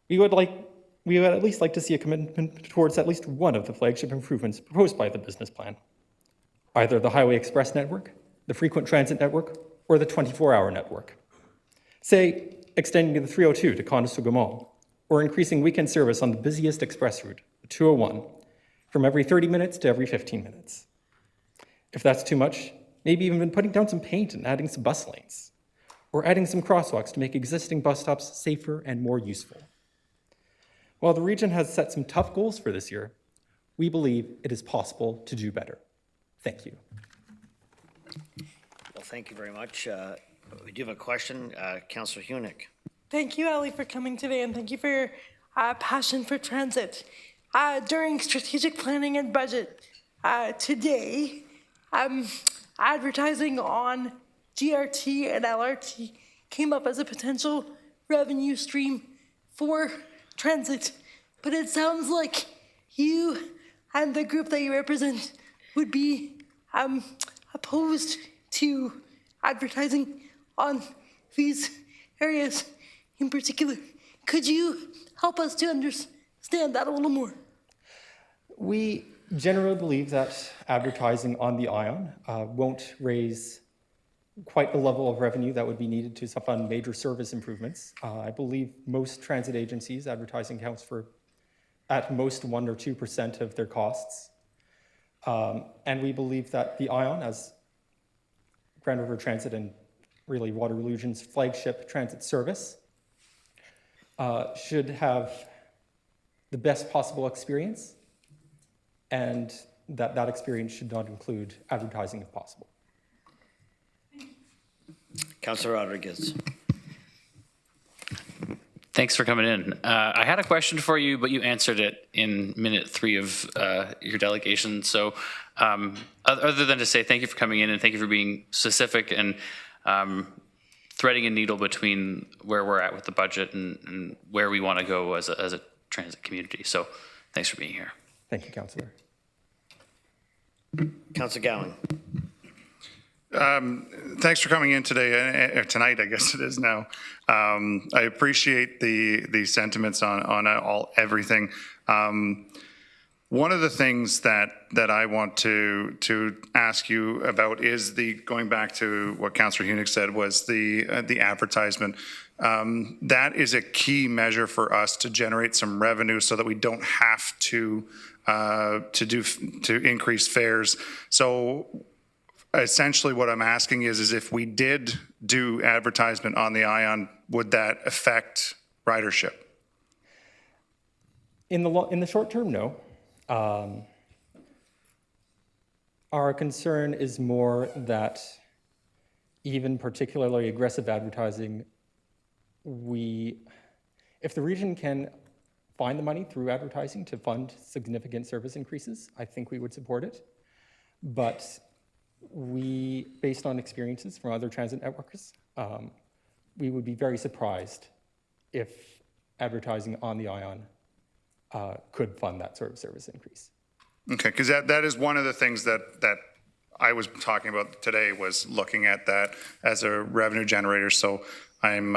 S15: we would at least like to see a commitment towards at least one of the flagship improvements proposed by the business plan, either the Highway Express network, the Frequent Transit network, or the 24-hour network. Say, extending the 302 to Conestoga Mall, or increasing weekend service on the busiest express route, the 201, from every 30 minutes to every 15 minutes. If that's too much, maybe even putting down some paint and adding some bus lanes, or adding some crosswalks to make existing bus stops safer and more useful. While the region has set some tough goals for this year, we believe it is possible to do better. Thank you.
S1: Well, thank you very much. We do have a question, Councillor Hunick.
S5: Thank you, Ali, for coming today, and thank you for your passion for transit. During strategic planning and budget today, advertising on GRT and LRT came up as a potential revenue stream for transit, but it sounds like you and the group that you represent would be opposed to advertising on these areas in particular. Could you help us to understand that a little more?
S15: We generally believe that advertising on the ION won't raise quite the level of revenue that would be needed to fund major service improvements. I believe most transit agencies, advertising counts for at most 1 or 2% of their costs. And we believe that the ION, as Grand River Transit and really Waterloo Region's flagship transit service, should have the best possible experience, and that experience should not include advertising if possible.
S1: Councillor Rodriguez.
S16: Thanks for coming in. I had a question for you, but you answered it in minute 3 of your delegation. So other than to say thank you for coming in and thank you for being specific and threading a needle between where we're at with the budget and where we want to go as a transit community. So thanks for being here.
S15: Thank you, Councillor.
S1: Councillor Gowan.
S11: Thanks for coming in today, or tonight, I guess it is now. I appreciate the sentiments on everything. One of the things that I want to ask you about is going back to what Councillor Hunick said was the advertisement. That is a key measure for us to generate some revenue so that we don't have to increase fares. So essentially what I'm asking is if we did do advertisement on the ION, would that affect ridership?
S15: In the short term, no. Our concern is more that even particularly aggressive advertising, if the region can find the money through advertising to fund significant service increases, I think we would support it. But based on experiences from other transit networks, we would be very surprised if advertising on the ION could fund that sort of service increase.
S11: Okay, because that is one of the things that I was talking about today, was looking at that as a revenue generator. So I'm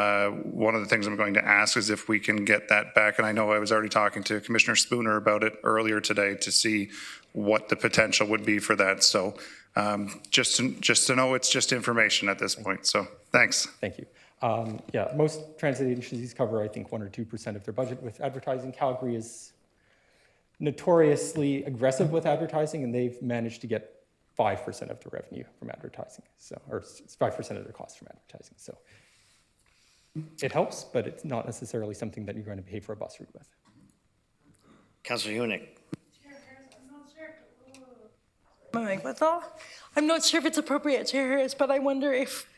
S11: one of the things I'm going to ask is if we can get that back. And I know I was already talking to Commissioner Spooner about it earlier today to see what the potential would be for that. So just to know, it's just information at this point. So thanks.
S15: Thank you. Yeah, most transit agencies cover, I think, 1 or 2% of their budget with advertising. Calgary is notoriously aggressive with advertising, and they've managed to get 5% of their revenue from advertising, or 5% of their costs from advertising. So It helps, but it's not necessarily something that you're going to pay for a bus route with.
S1: Councillor Hunick.
S5: I'm not sure if it's appropriate, Chair Harris, but I wonder if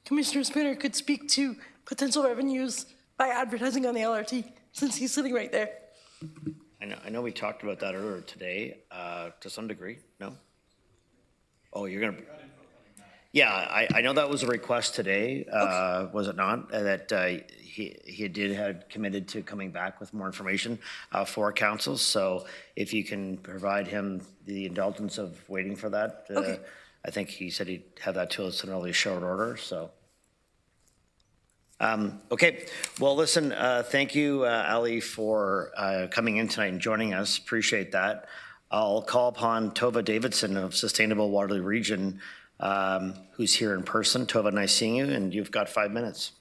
S5: Commissioner Spooner could speak to potential revenues by advertising on the LRT, since he's sitting right there.
S1: I know we talked about that earlier today, to some degree, no? Oh, you're gonna, yeah, I know that was a request today, was it not? That he had committed to coming back with more information for council, so if you can provide him the indulgence of waiting for that. I think he said he'd have that to us in a really short order, so. Okay, well, listen, thank you, Ali, for coming in tonight and joining us. Appreciate that. I'll call upon Tova Davidson of Sustainable Waterloo Region, who's here in person. Tova, nice seeing you, and you've got 5 minutes.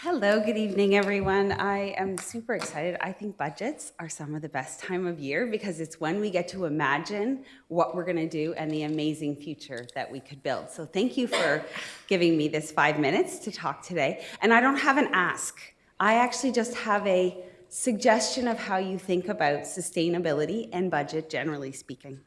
S17: Hello, good evening, everyone. I am super excited. I think budgets are some of the best time of year because it's when we get to imagine what we're going to do and the amazing future that we could build. So thank you for giving me this 5 minutes to talk today. And I don't have an ask. I actually just have a suggestion of how you think about sustainability and budget, generally speaking.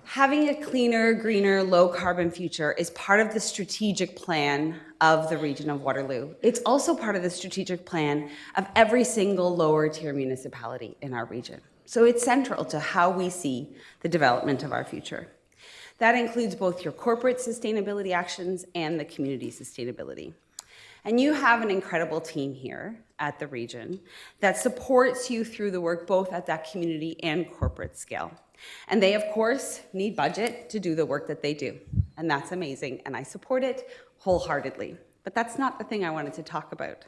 S17: Having a cleaner, greener, low-carbon future is part of the strategic plan of the region of Waterloo. It's also part of the strategic plan of every single lower-tier municipality in our region. So it's central to how we see the development of our future. That includes both your corporate sustainability actions and the community sustainability. And you have an incredible team here at the region that supports you through the work both at that community and corporate scale. And they, of course, need budget to do the work that they do. And that's amazing, and I support it wholeheartedly. But that's not the thing I wanted to talk about.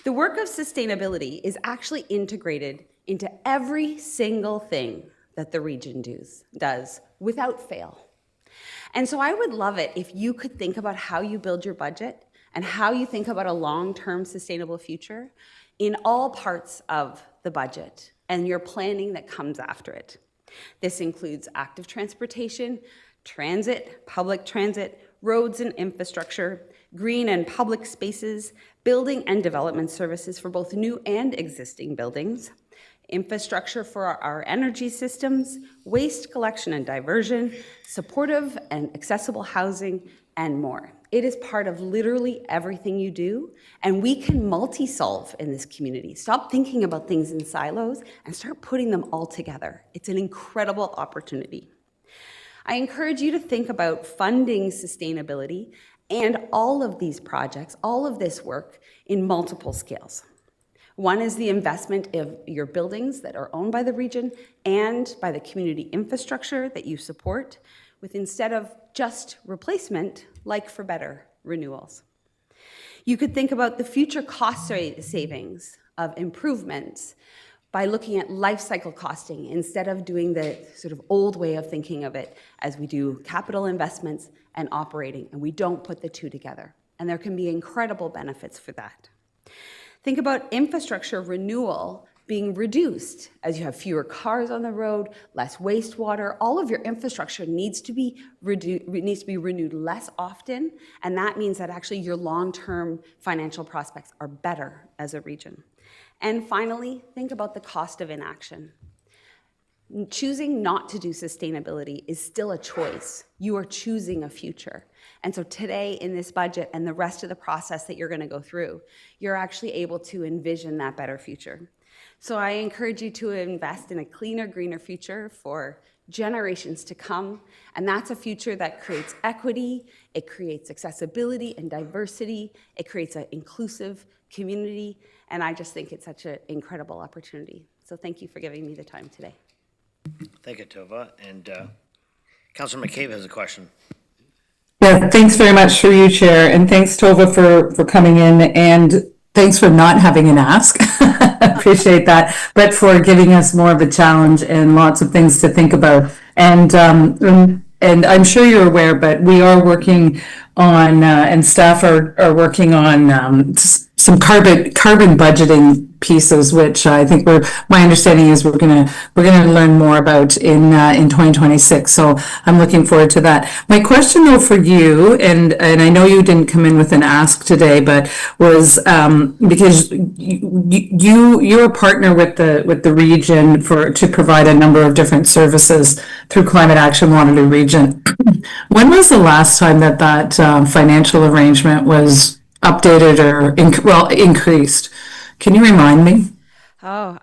S17: The work of sustainability is actually integrated into every single thing that the region does without fail. And so I would love it if you could think about how you build your budget and how you think about a long-term sustainable future in all parts of the budget and your planning that comes after it. This includes active transportation, transit, public transit, roads and infrastructure, green and public spaces, building and development services for both new and existing buildings, infrastructure for our energy systems, waste collection and diversion, supportive and accessible housing, and more. It is part of literally everything you do, and we can multi-solve in this community. Stop thinking about things in silos and start putting them all together. It's an incredible opportunity. I encourage you to think about funding sustainability and all of these projects, all of this work in multiple scales. One is the investment of your buildings that are owned by the region and by the community infrastructure that you support, with instead of just replacement, like for better renewals. You could think about the future cost savings of improvements by looking at life cycle costing instead of doing the sort of old way of thinking of it as we do capital investments and operating, and we don't put the two together. And there can be incredible benefits for that. Think about infrastructure renewal being reduced as you have fewer cars on the road, less wastewater. All of your infrastructure needs to be renewed less often, and that means that actually your long-term financial prospects are better as a region. And finally, think about the cost of inaction. Choosing not to do sustainability is still a choice. You are choosing a future. And so today in this budget and the rest of the process that you're going to go through, you're actually able to envision that better future. So I encourage you to invest in a cleaner, greener future for generations to come. And that's a future that creates equity, it creates accessibility and diversity, it creates an inclusive community. And I just think it's such an incredible opportunity. So thank you for giving me the time today.
S1: Thank you, Tova. And Councillor McCabe has a question.
S14: Yeah, thanks very much for you, Chair, and thanks, Tova, for coming in, and thanks for not having an ask. Appreciate that, but for giving us more of a challenge and lots of things to think about. And I'm sure you're aware, but we are working on, and staff are working on some carbon budgeting pieces, which I think my understanding is we're gonna learn more about in 2026. So I'm looking forward to that. My question though for you, and I know you didn't come in with an ask today, but was because you're a partner with the region to provide a number of different services through Climate Action Waterloo Region. When was the last time that financial arrangement was updated or increased? Can you remind me?
S17: Oh,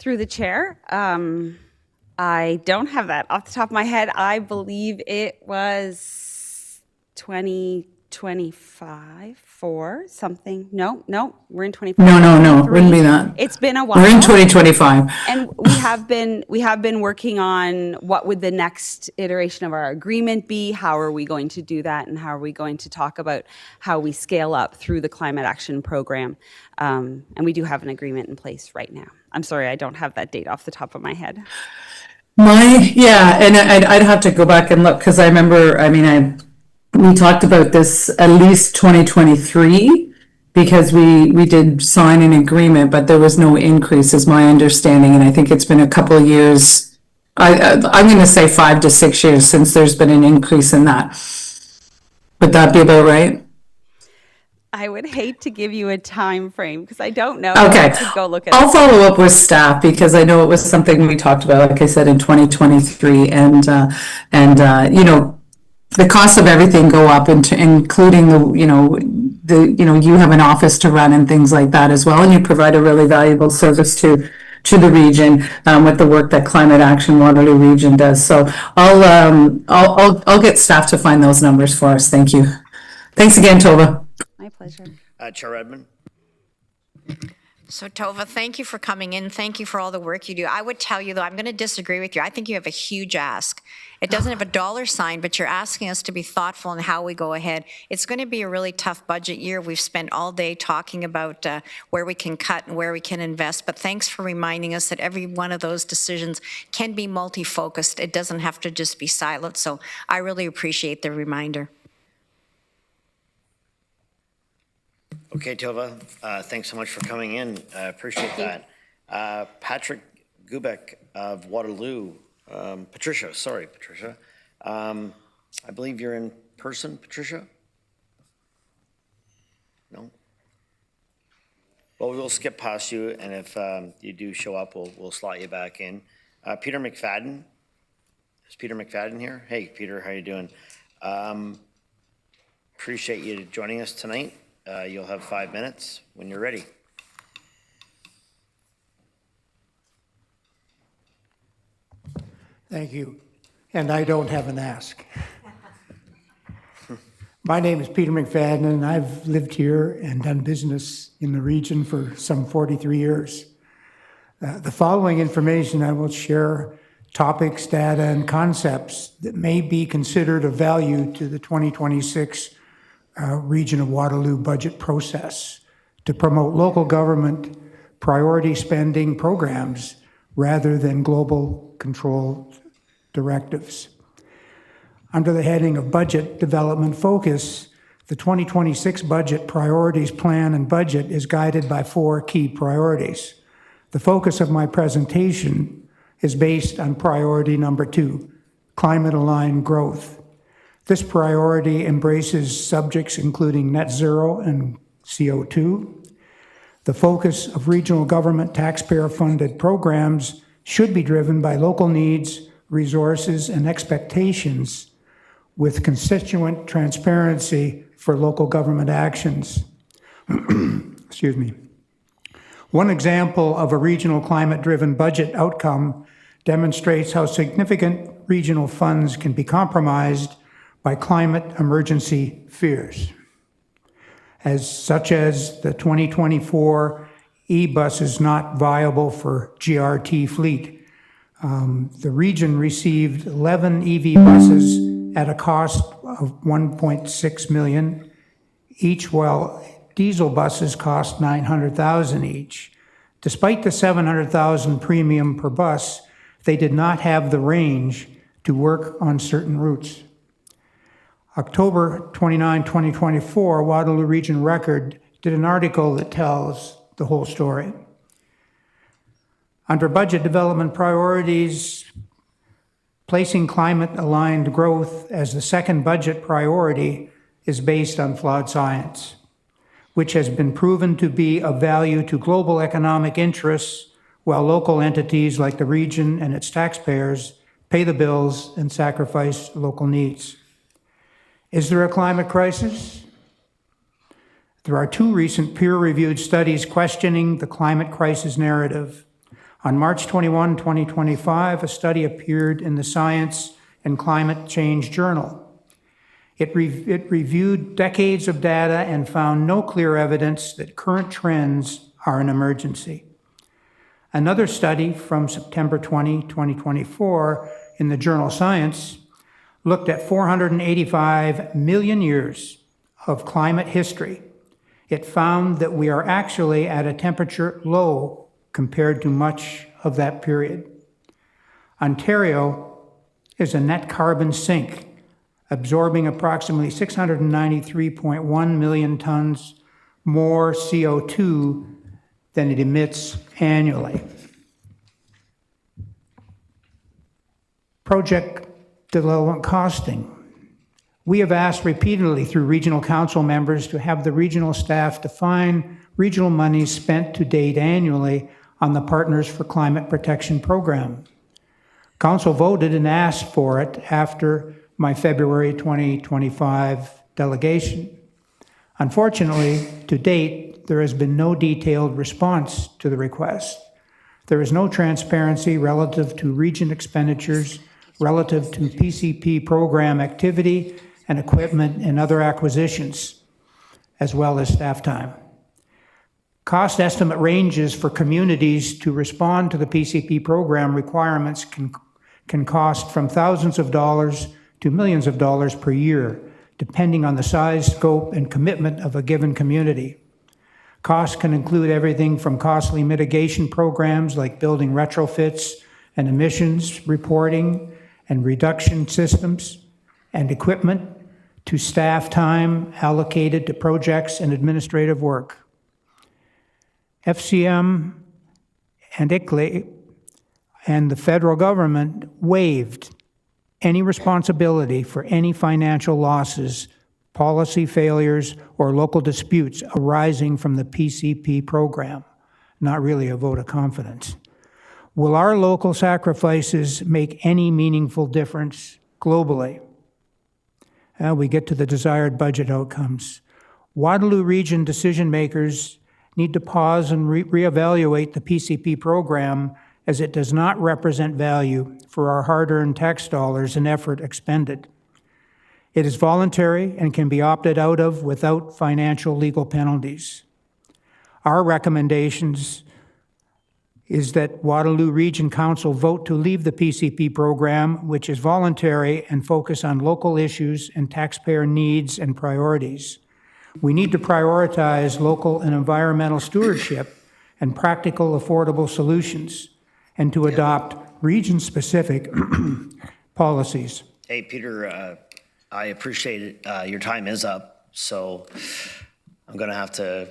S17: through the chair. I don't have that off the top of my head. I believe it was 2025 for something. No, we're in 25.
S14: No, wouldn't be that.
S17: It's been a while.
S14: We're in 2025.
S17: And we have been working on what would the next iteration of our agreement be? How are we going to do that? And how are we going to talk about how we scale up through the climate action program? And we do have an agreement in place right now. I'm sorry, I don't have that date off the top of my head.
S14: And I'd have to go back and look because I remember, we talked about this at least 2023 because we did sign an agreement, but there was no increase is my understanding. And I think it's been a couple of years, I'm going to say 5 to 6 years since there's been an increase in that. Would that be about right?
S17: I would hate to give you a time frame because I don't know.
S14: Okay,
S17: To go look at
S14: I'll follow up with staff because I know it was something we talked about, like I said, in 2023, and the cost of everything go up, including you have an office to run and things like that as well, and you provide a really valuable service to the region with the work that Climate Action Waterloo Region does. So I'll get staff to find those numbers for us. Thank you. Thanks again, Tova.
S17: My pleasure.
S1: Chair Redmond.
S8: So Tova, thank you for coming in. Thank you for all the work you do. I would tell you though, I'm going to disagree with you. I think you have a huge ask. It doesn't have a dollar sign, but you're asking us to be thoughtful in how we go ahead. It's going to be a really tough budget year. We've spent all day talking about where we can cut and where we can invest, but thanks for reminding us that every one of those decisions can be multi-focused. It doesn't have to just be siloed. So I really appreciate the reminder.
S1: Okay, Tova, thanks so much for coming in. I appreciate that. Patrick Gubek of Waterloo. Patricia. I believe you're in person, Patricia? No? Well, we'll skip past you, and if you do show up, we'll slot you back in. Peter McFadden. Is Peter McFadden here? Hey, Peter, how you doing? Appreciate you joining us tonight. You'll have 5 minutes when you're ready.
S18: Thank you. And I don't have an ask. My name is Peter McFadden, and I've lived here and done business in the region for some 43 years. The following information I will share topics, data, and concepts that may be considered of value to the 2026 Region of Waterloo budget process to promote local government priority spending programs rather than global control directives. Under the heading of Budget Development Focus, the 2026 Budget Priorities Plan and Budget is guided by 4 key priorities. The focus of my presentation is based on priority number 2, climate-aligned growth. This priority embraces subjects including net zero and CO2. The focus of regional government taxpayer-funded programs should be driven by local needs, resources, and expectations with constituent transparency for local government actions. Excuse me. One example of a regional climate-driven budget outcome demonstrates how significant regional funds can be compromised by climate emergency fears, such as the 2024 e-bus is not viable for GRT fleet. The region received 11 EV buses at a cost of $1.6 million each, while diesel buses cost $900,000 each. Despite the $700,000 premium per bus, they did not have the range to work on certain routes. October 29, 2024, Waterloo Region record did an article that tells the whole story. Under budget development priorities, placing climate-aligned growth as the second budget priority is based on flawed science, which has been proven to be of value to global economic interests, while local entities like the region and its taxpayers pay the bills and sacrifice local needs. Is there a climate crisis? There are two recent peer-reviewed studies questioning the climate crisis narrative. On March 21, 2025, a study appeared in the Science and Climate Change Journal. It reviewed decades of data and found no clear evidence that current trends are an emergency. Another study from September 20, 2024, in the journal Science, looked at 485 million years of climate history. It found that we are actually at a temperature low compared to much of that period. Ontario is a net carbon sink, absorbing approximately 693.1 million tons more CO2 than it emits annually. Project development costing. We have asked repeatedly through regional council members to have the regional staff define regional monies spent to date annually on the Partners for Climate Protection program. Council voted and asked for it after my February 2025 delegation. Unfortunately, to date, there has been no detailed response to the request. There is no transparency relative to region expenditures, relative to PCP program activity and equipment and other acquisitions, as well as staff time. Cost estimate ranges for communities to respond to the PCP program requirements can cost from thousands of dollars to millions of dollars per year, depending on the size, scope, and commitment of a given community. Costs can include everything from costly mitigation programs like building retrofits and emissions reporting and reduction systems and equipment to staff time allocated to projects and administrative work. FCM and ICLEI and the federal government waived any responsibility for any financial losses, policy failures, or local disputes arising from the PCP program. Not really a vote of confidence. Will our local sacrifices make any meaningful difference globally? We get to the desired budget outcomes. Waterloo Region decision makers need to pause and reevaluate the PCP program as it does not represent value for our hard-earned tax dollars and effort expended. It is voluntary and can be opted out of without financial legal penalties. Our recommendations is that Waterloo Region Council vote to leave the PCP program, which is voluntary, and focus on local issues and taxpayer needs and priorities. We need to prioritize local and environmental stewardship and practical, affordable solutions, and to adopt region-specific policies.
S1: Hey, Peter, I appreciate it. Your time is up, so I'm going to have to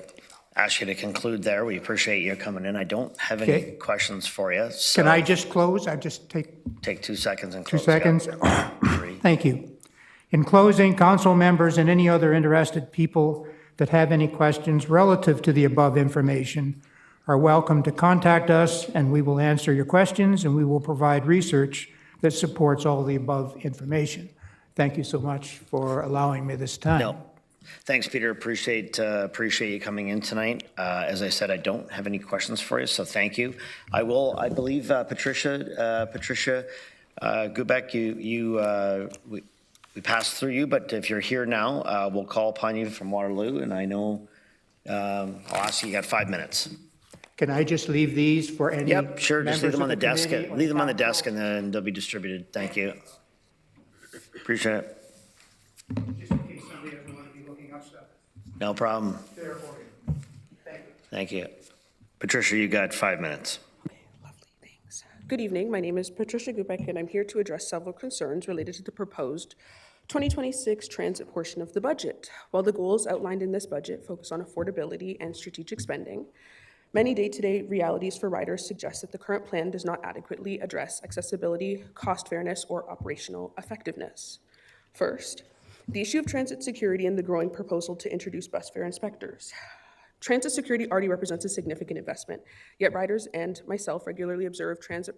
S1: ask you to conclude there. We appreciate you coming in. I don't have any questions for you. So
S18: Can I just close? I just
S1: take 2 seconds and
S18: 2
S1: close.
S18: seconds.
S1: Yeah. 3.
S18: Thank you. In closing, council members and any other interested people that have any questions relative to the above information are welcome to contact us, and we will answer your questions, and we will provide research that supports all the above information. Thank you so much for allowing me this time.
S1: No. Thanks, Peter. Appreciate you coming in tonight. As I said, I don't have any questions for you, so thank you. I believe Patricia Gubek, we passed through you, but if you're here now, we'll call upon you from Waterloo, and I know I'll ask you got 5 minutes.
S18: Can I just leave these for any?
S1: Yep, sure. Just leave them on the desk.
S18: committee?
S1: Leave them on the desk, and then they'll be distributed. Thank you. Appreciate it.
S18: Just in case somebody doesn't want to be looking up stuff.
S1: No problem.
S18: There for you. Thank you.
S1: Thank you. Patricia, you got 5 minutes.
S19: Good evening. My name is Patricia Gubek, and I'm here to address several concerns related to the proposed 2026 transit portion of the budget. While the goals outlined in this budget focus on affordability and strategic spending, many day-to-day realities for riders suggest that the current plan does not adequately address accessibility, cost fairness, or operational effectiveness. First, the issue of transit security and the growing proposal to introduce bus fare inspectors. Transit security already represents a significant investment, yet riders and myself regularly observe transit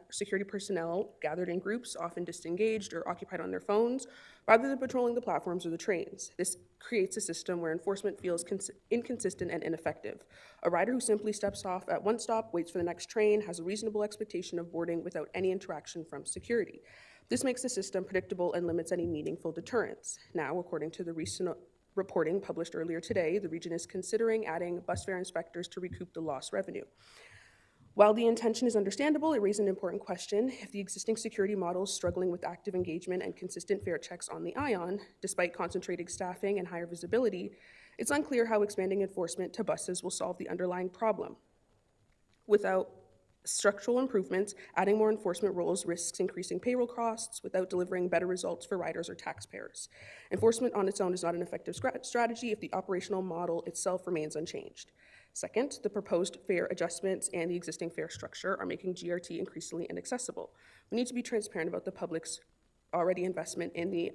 S19: security personnel gathered in groups, often disengaged or occupied on their phones, rather than patrolling the platforms or the trains. This creates a system where enforcement feels inconsistent and ineffective. A rider who simply steps off at one stop, waits for the next train, has a reasonable expectation of boarding without any interaction from security. This makes the system predictable and limits any meaningful deterrence. Now, according to the recent reporting published earlier today, the region is considering adding bus fare inspectors to recoup the lost revenue. While the intention is understandable, it raises an important question. If the existing security model is struggling with active engagement and consistent fare checks on the ION, despite concentrated staffing and higher visibility, it's unclear how expanding enforcement to buses will solve the underlying problem. Without structural improvements, adding more enforcement roles risks increasing payroll costs without delivering better results for riders or taxpayers. Enforcement on its own is not an effective strategy if the operational model itself remains unchanged. Second, the proposed fare adjustments and the existing fare structure are making GRT increasingly inaccessible. We need to be transparent about the public's already investment in the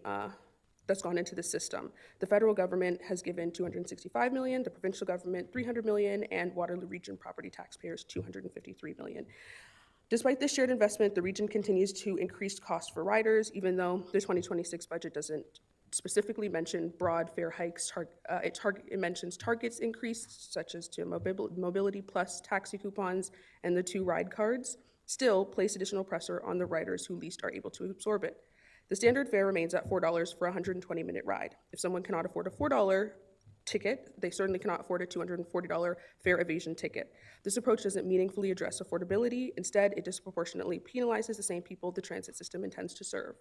S19: that's gone into the system. The federal government has given $265 million, the provincial government $300 million, and Waterloo Region property taxpayers $253 million. Despite this shared investment, the region continues to increase costs for riders, even though the 2026 budget doesn't specifically mention broad fare hikes. It mentions targets increased, such as to Mobility Plus taxi coupons and the 2 ride cards, still place additional pressure on the riders who least are able to absorb it. The standard fare remains at $4 for a 120-minute ride. If someone cannot afford a $4 ticket, they certainly cannot afford a $240 fare evasion ticket. This approach doesn't meaningfully address affordability. Instead, it disproportionately penalizes the same people the transit system intends to serve.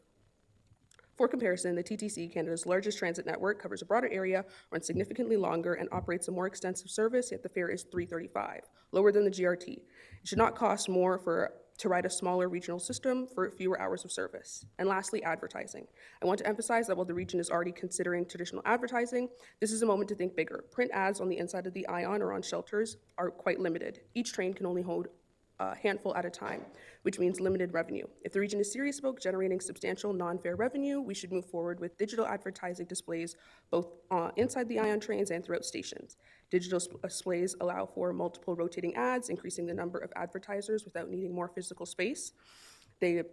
S19: For comparison, the TTC, Canada's largest transit network, covers a broader area, runs significantly longer, and operates a more extensive service, yet the fare is $3.35, lower than the GRT. It should not cost more to ride a smaller regional system for fewer hours of service. And lastly, advertising. I want to emphasize that while the region is already considering traditional advertising, this is a moment to think bigger. Print ads on the inside of the ION or on shelters are quite limited. Each train can only hold a handful at a time, which means limited revenue. If the region is serious about generating substantial non-fare revenue, we should move forward with digital advertising displays both inside the ION trains and throughout stations. Digital displays allow for multiple rotating ads, increasing the number of advertisers without needing more physical space. They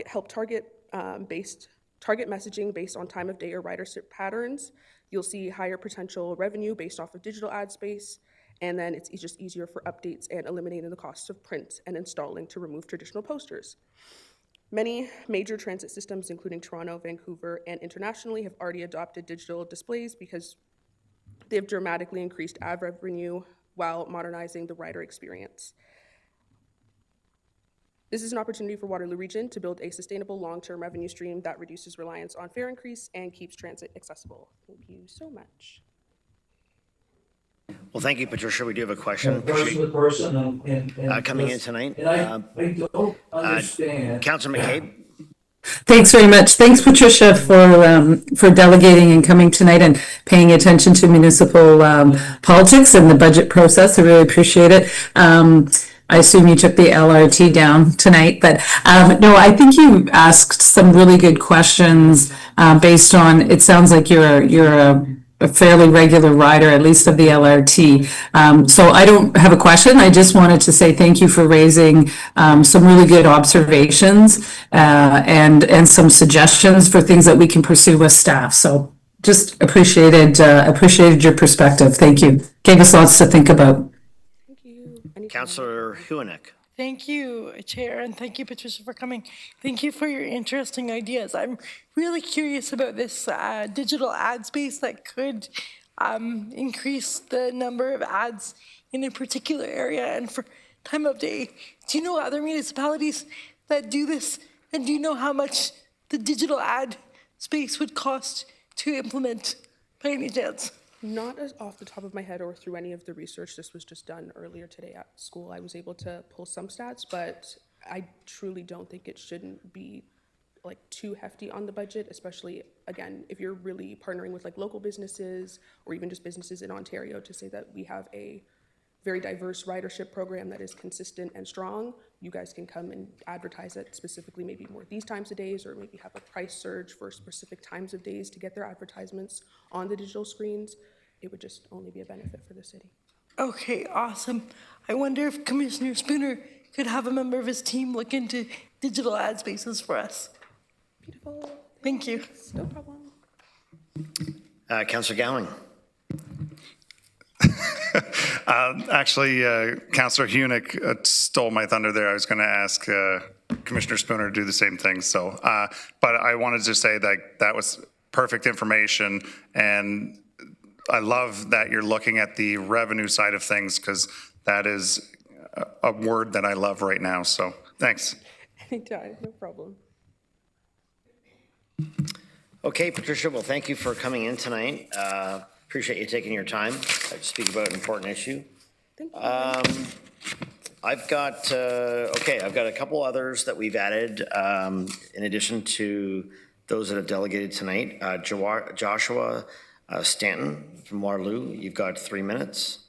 S19: help target messaging based on time of day or ridership patterns. You'll see higher potential revenue based off of digital ad space, and then it's just easier for updates and eliminating the costs of print and installing to remove traditional posters. Many major transit systems, including Toronto, Vancouver, and internationally, have already adopted digital displays because they have dramatically increased ad revenue while modernizing the rider experience. This is an opportunity for Waterloo Region to build a sustainable long-term revenue stream that reduces reliance on fare increase and keeps transit accessible. Thank you so much.
S1: Well, thank you, Patricia. We do have a question. Coming in tonight.
S14: I don't understand.
S1: Councillor McCabe.
S14: Thanks very much. Thanks, Patricia, for delegating and coming tonight and paying attention to municipal politics and the budget process. I really appreciate it. I assume you took the LRT down tonight, but no, I think you asked some really good questions based on, it sounds like you're a fairly regular rider, at least of the LRT. So I don't have a question. I just wanted to say thank you for raising some really good observations and some suggestions for things that we can pursue with staff. So just appreciated your perspective. Thank you. Gave us lots to think about.
S19: Thank you.
S1: Councillor Huanick.
S5: Thank you, Chair, and thank you, Patricia, for coming. Thank you for your interesting ideas. I'm really curious about this digital ad space that could increase the number of ads in a particular area and for time of day. Do you know other municipalities that do this? And do you know how much the digital ad space would cost to implement by any chance?
S19: Not as off the top of my head or through any of the research. This was just done earlier today at school. I was able to pull some stats, but I truly don't think it shouldn't be like too hefty on the budget, especially again, if you're really partnering with like local businesses or even just businesses in Ontario to say that we have a very diverse ridership program that is consistent and strong. You guys can come and advertise it specifically, maybe more these times of days, or maybe have a price surge for specific times of days to get their advertisements on the digital screens. It would just only be a benefit for the city.
S5: Okay, awesome. I wonder if Commissioner Spooner could have a member of his team look into digital ad spaces for us.
S19: Beautiful.
S5: Thank you.
S19: No problem.
S1: Councillor Gowing.
S11: Actually, Councillor Hunick stole my thunder there. I was going to ask Commissioner Spooner to do the same thing. So, but I wanted to say that that was perfect information, and I love that you're looking at the revenue side of things, because that is a word that I love right now. So, thanks.
S19: Anytime, no problem.
S1: Okay, Patricia, well, thank you for coming in tonight. Appreciate you taking your time to speak about an important issue.
S19: Thank you.
S1: I've got a couple others that we've added in addition to those that have delegated tonight. Joshua Stanton from Waterloo, you've got 3 minutes.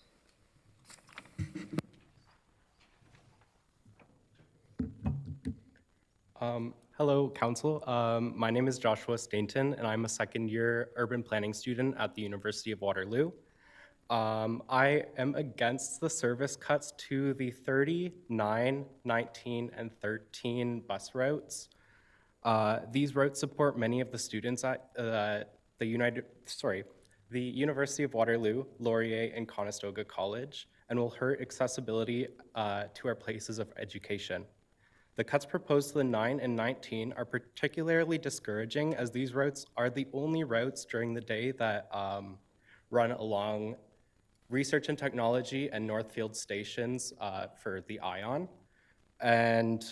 S20: Hello, Council. My name is Joshua Stainton, and I'm a second-year urban planning student at the University of Waterloo. I am against the service cuts to the 30, 9, 19, and 13 bus routes. These routes support many of the students at the University of Waterloo, Laurier, and Conestoga College, and will hurt accessibility to our places of education. The cuts proposed to the 9 and 19 are particularly discouraging, as these routes are the only routes during the day that run along Research and Technology and Northfield stations for the ION. And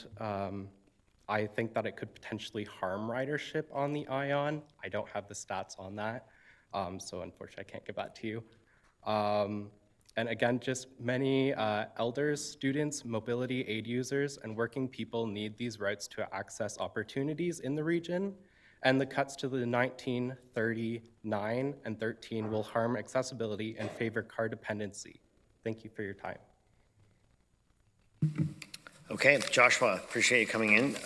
S20: I think that it could potentially harm ridership on the ION. I don't have the stats on that, so unfortunately I can't give that to you. And again, just many elders, students, mobility aid users, and working people need these routes to access opportunities in the region. And the cuts to the 19, 30, 9, and 13 will harm accessibility and favor car dependency. Thank you for your time.
S1: Okay, Joshua, appreciate you coming in.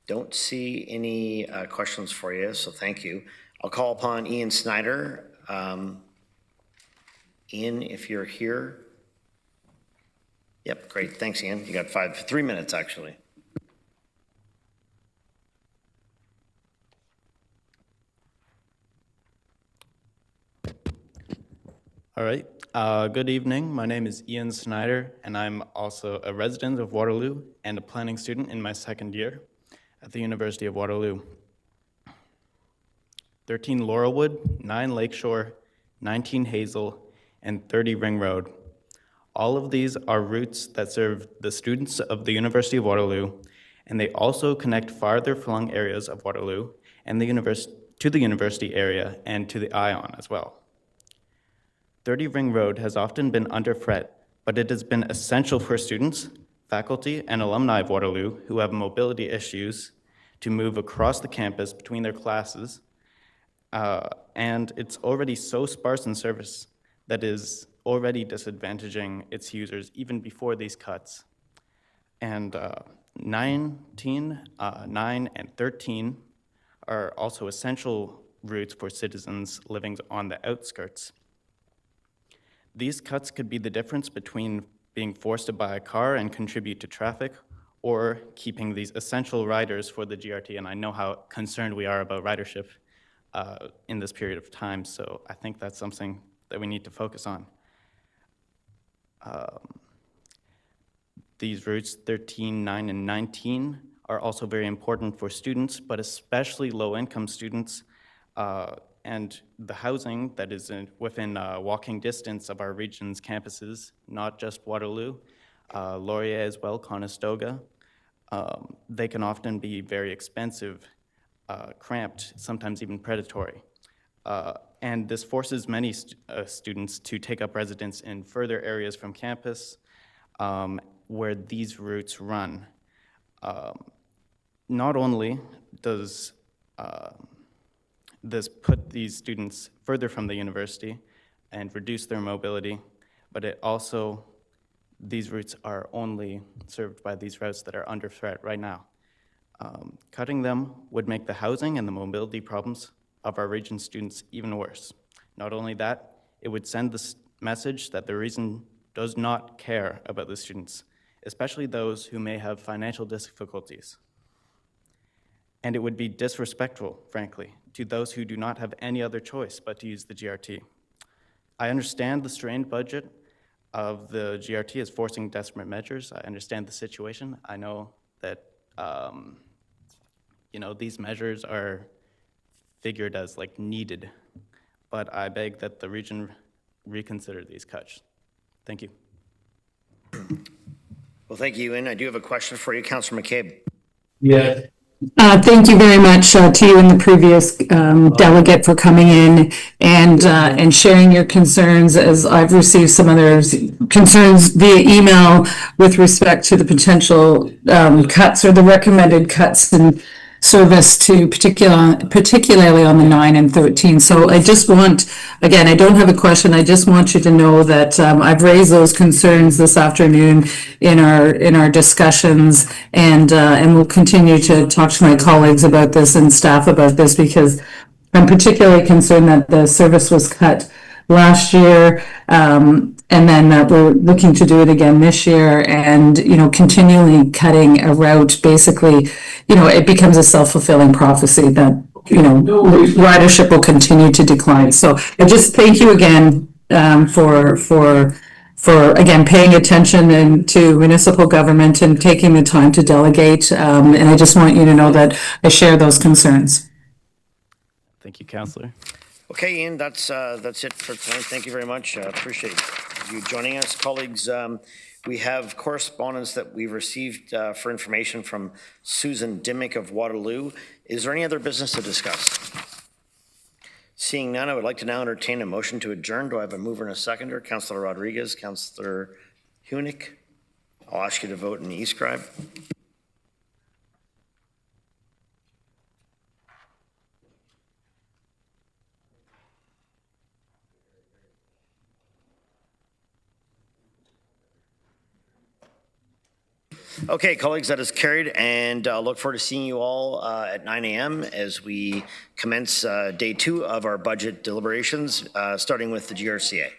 S1: Don't see any questions for you, so thank you. I'll call upon Ian Snyder. Ian, if you're here. Yep, great. Thanks, Ian. You got 3 minutes, actually.
S21: All right. Good evening. My name is Ian Snyder, and I'm also a resident of Waterloo and a planning student in my second year at the University of Waterloo. 13 Laurelwood, 9 Lakeshore, 19 Hazel, and 30 Ring Road. All of these are routes that serve the students of the University of Waterloo, and they also connect farther flung areas of Waterloo and to the university area and to the ION as well. 30 Ring Road has often been under threat, but it has been essential for students, faculty, and alumni of Waterloo who have mobility issues to move across the campus between their classes, and it's already so sparse in service that is already disadvantaging its users even before these cuts. And 19, 9, and 13 are also essential routes for citizens living on the outskirts. These cuts could be the difference between being forced to buy a car and contribute to traffic, or keeping these essential riders for the GRT, and I know how concerned we are about ridership in this period of time, so I think that's something that we need to focus on. These routes 13, 9, and 19 are also very important for students, but especially low-income students, and the housing that is within walking distance of our region's campuses, not just Waterloo, Laurier as well, Conestoga. They can often be very expensive, cramped, sometimes even predatory. And this forces many students to take up residence in further areas from campus where these routes run. not only does this put these students further from the university and reduce their mobility, but it also, these routes are only served by these routes that are under threat right now. Cutting them would make the housing and the mobility problems of our region students even worse. Not only that, it would send the message that the region does not care about the students, especially those who may have financial difficulties. And it would be disrespectful, frankly, to those who do not have any other choice but to use the GRT. I understand the strained budget of the GRT is forcing desperate measures. I understand the situation. I know that these measures are figured as like needed, but I beg that the region reconsider these cuts. Thank you.
S1: Well, thank you, and I do have a question for you, Councillor McCabe.
S14: Yeah. Thank you very much to you and the previous delegate for coming in and sharing your concerns, as I've received some other concerns via email with respect to the potential cuts or the recommended cuts in service to particularly on the 9 and 13. So I just want, again, I don't have a question. I just want you to know that I've raised those concerns this afternoon in our discussions, and we'll continue to talk to my colleagues about this and staff about this, because I'm particularly concerned that the service was cut last year, and then that we're looking to do it again this year, and continually cutting a route. Basically, it becomes a self-fulfilling prophecy that ridership will continue to decline. So I just thank you again for again paying attention to municipal government and taking the time to delegate. And I just want you to know that I share those concerns.
S21: Thank you, Councillor.
S1: Okay, Ian, that's it for tonight. Thank you very much. Appreciate you joining us. Colleagues, we have correspondence that we received for information from Susan Dimmick of Waterloo. Is there any other business to discuss? Seeing none, I would like to now entertain a motion to adjourn. Do I have a mover and a seconder? Councillor Rodriguez, Councillor Hunick. I'll ask you to vote in the e-scribe. Okay, colleagues, that is carried, and look forward to seeing you all at 9 a.m. as we commence day 2 of our budget deliberations, starting with the GRCA.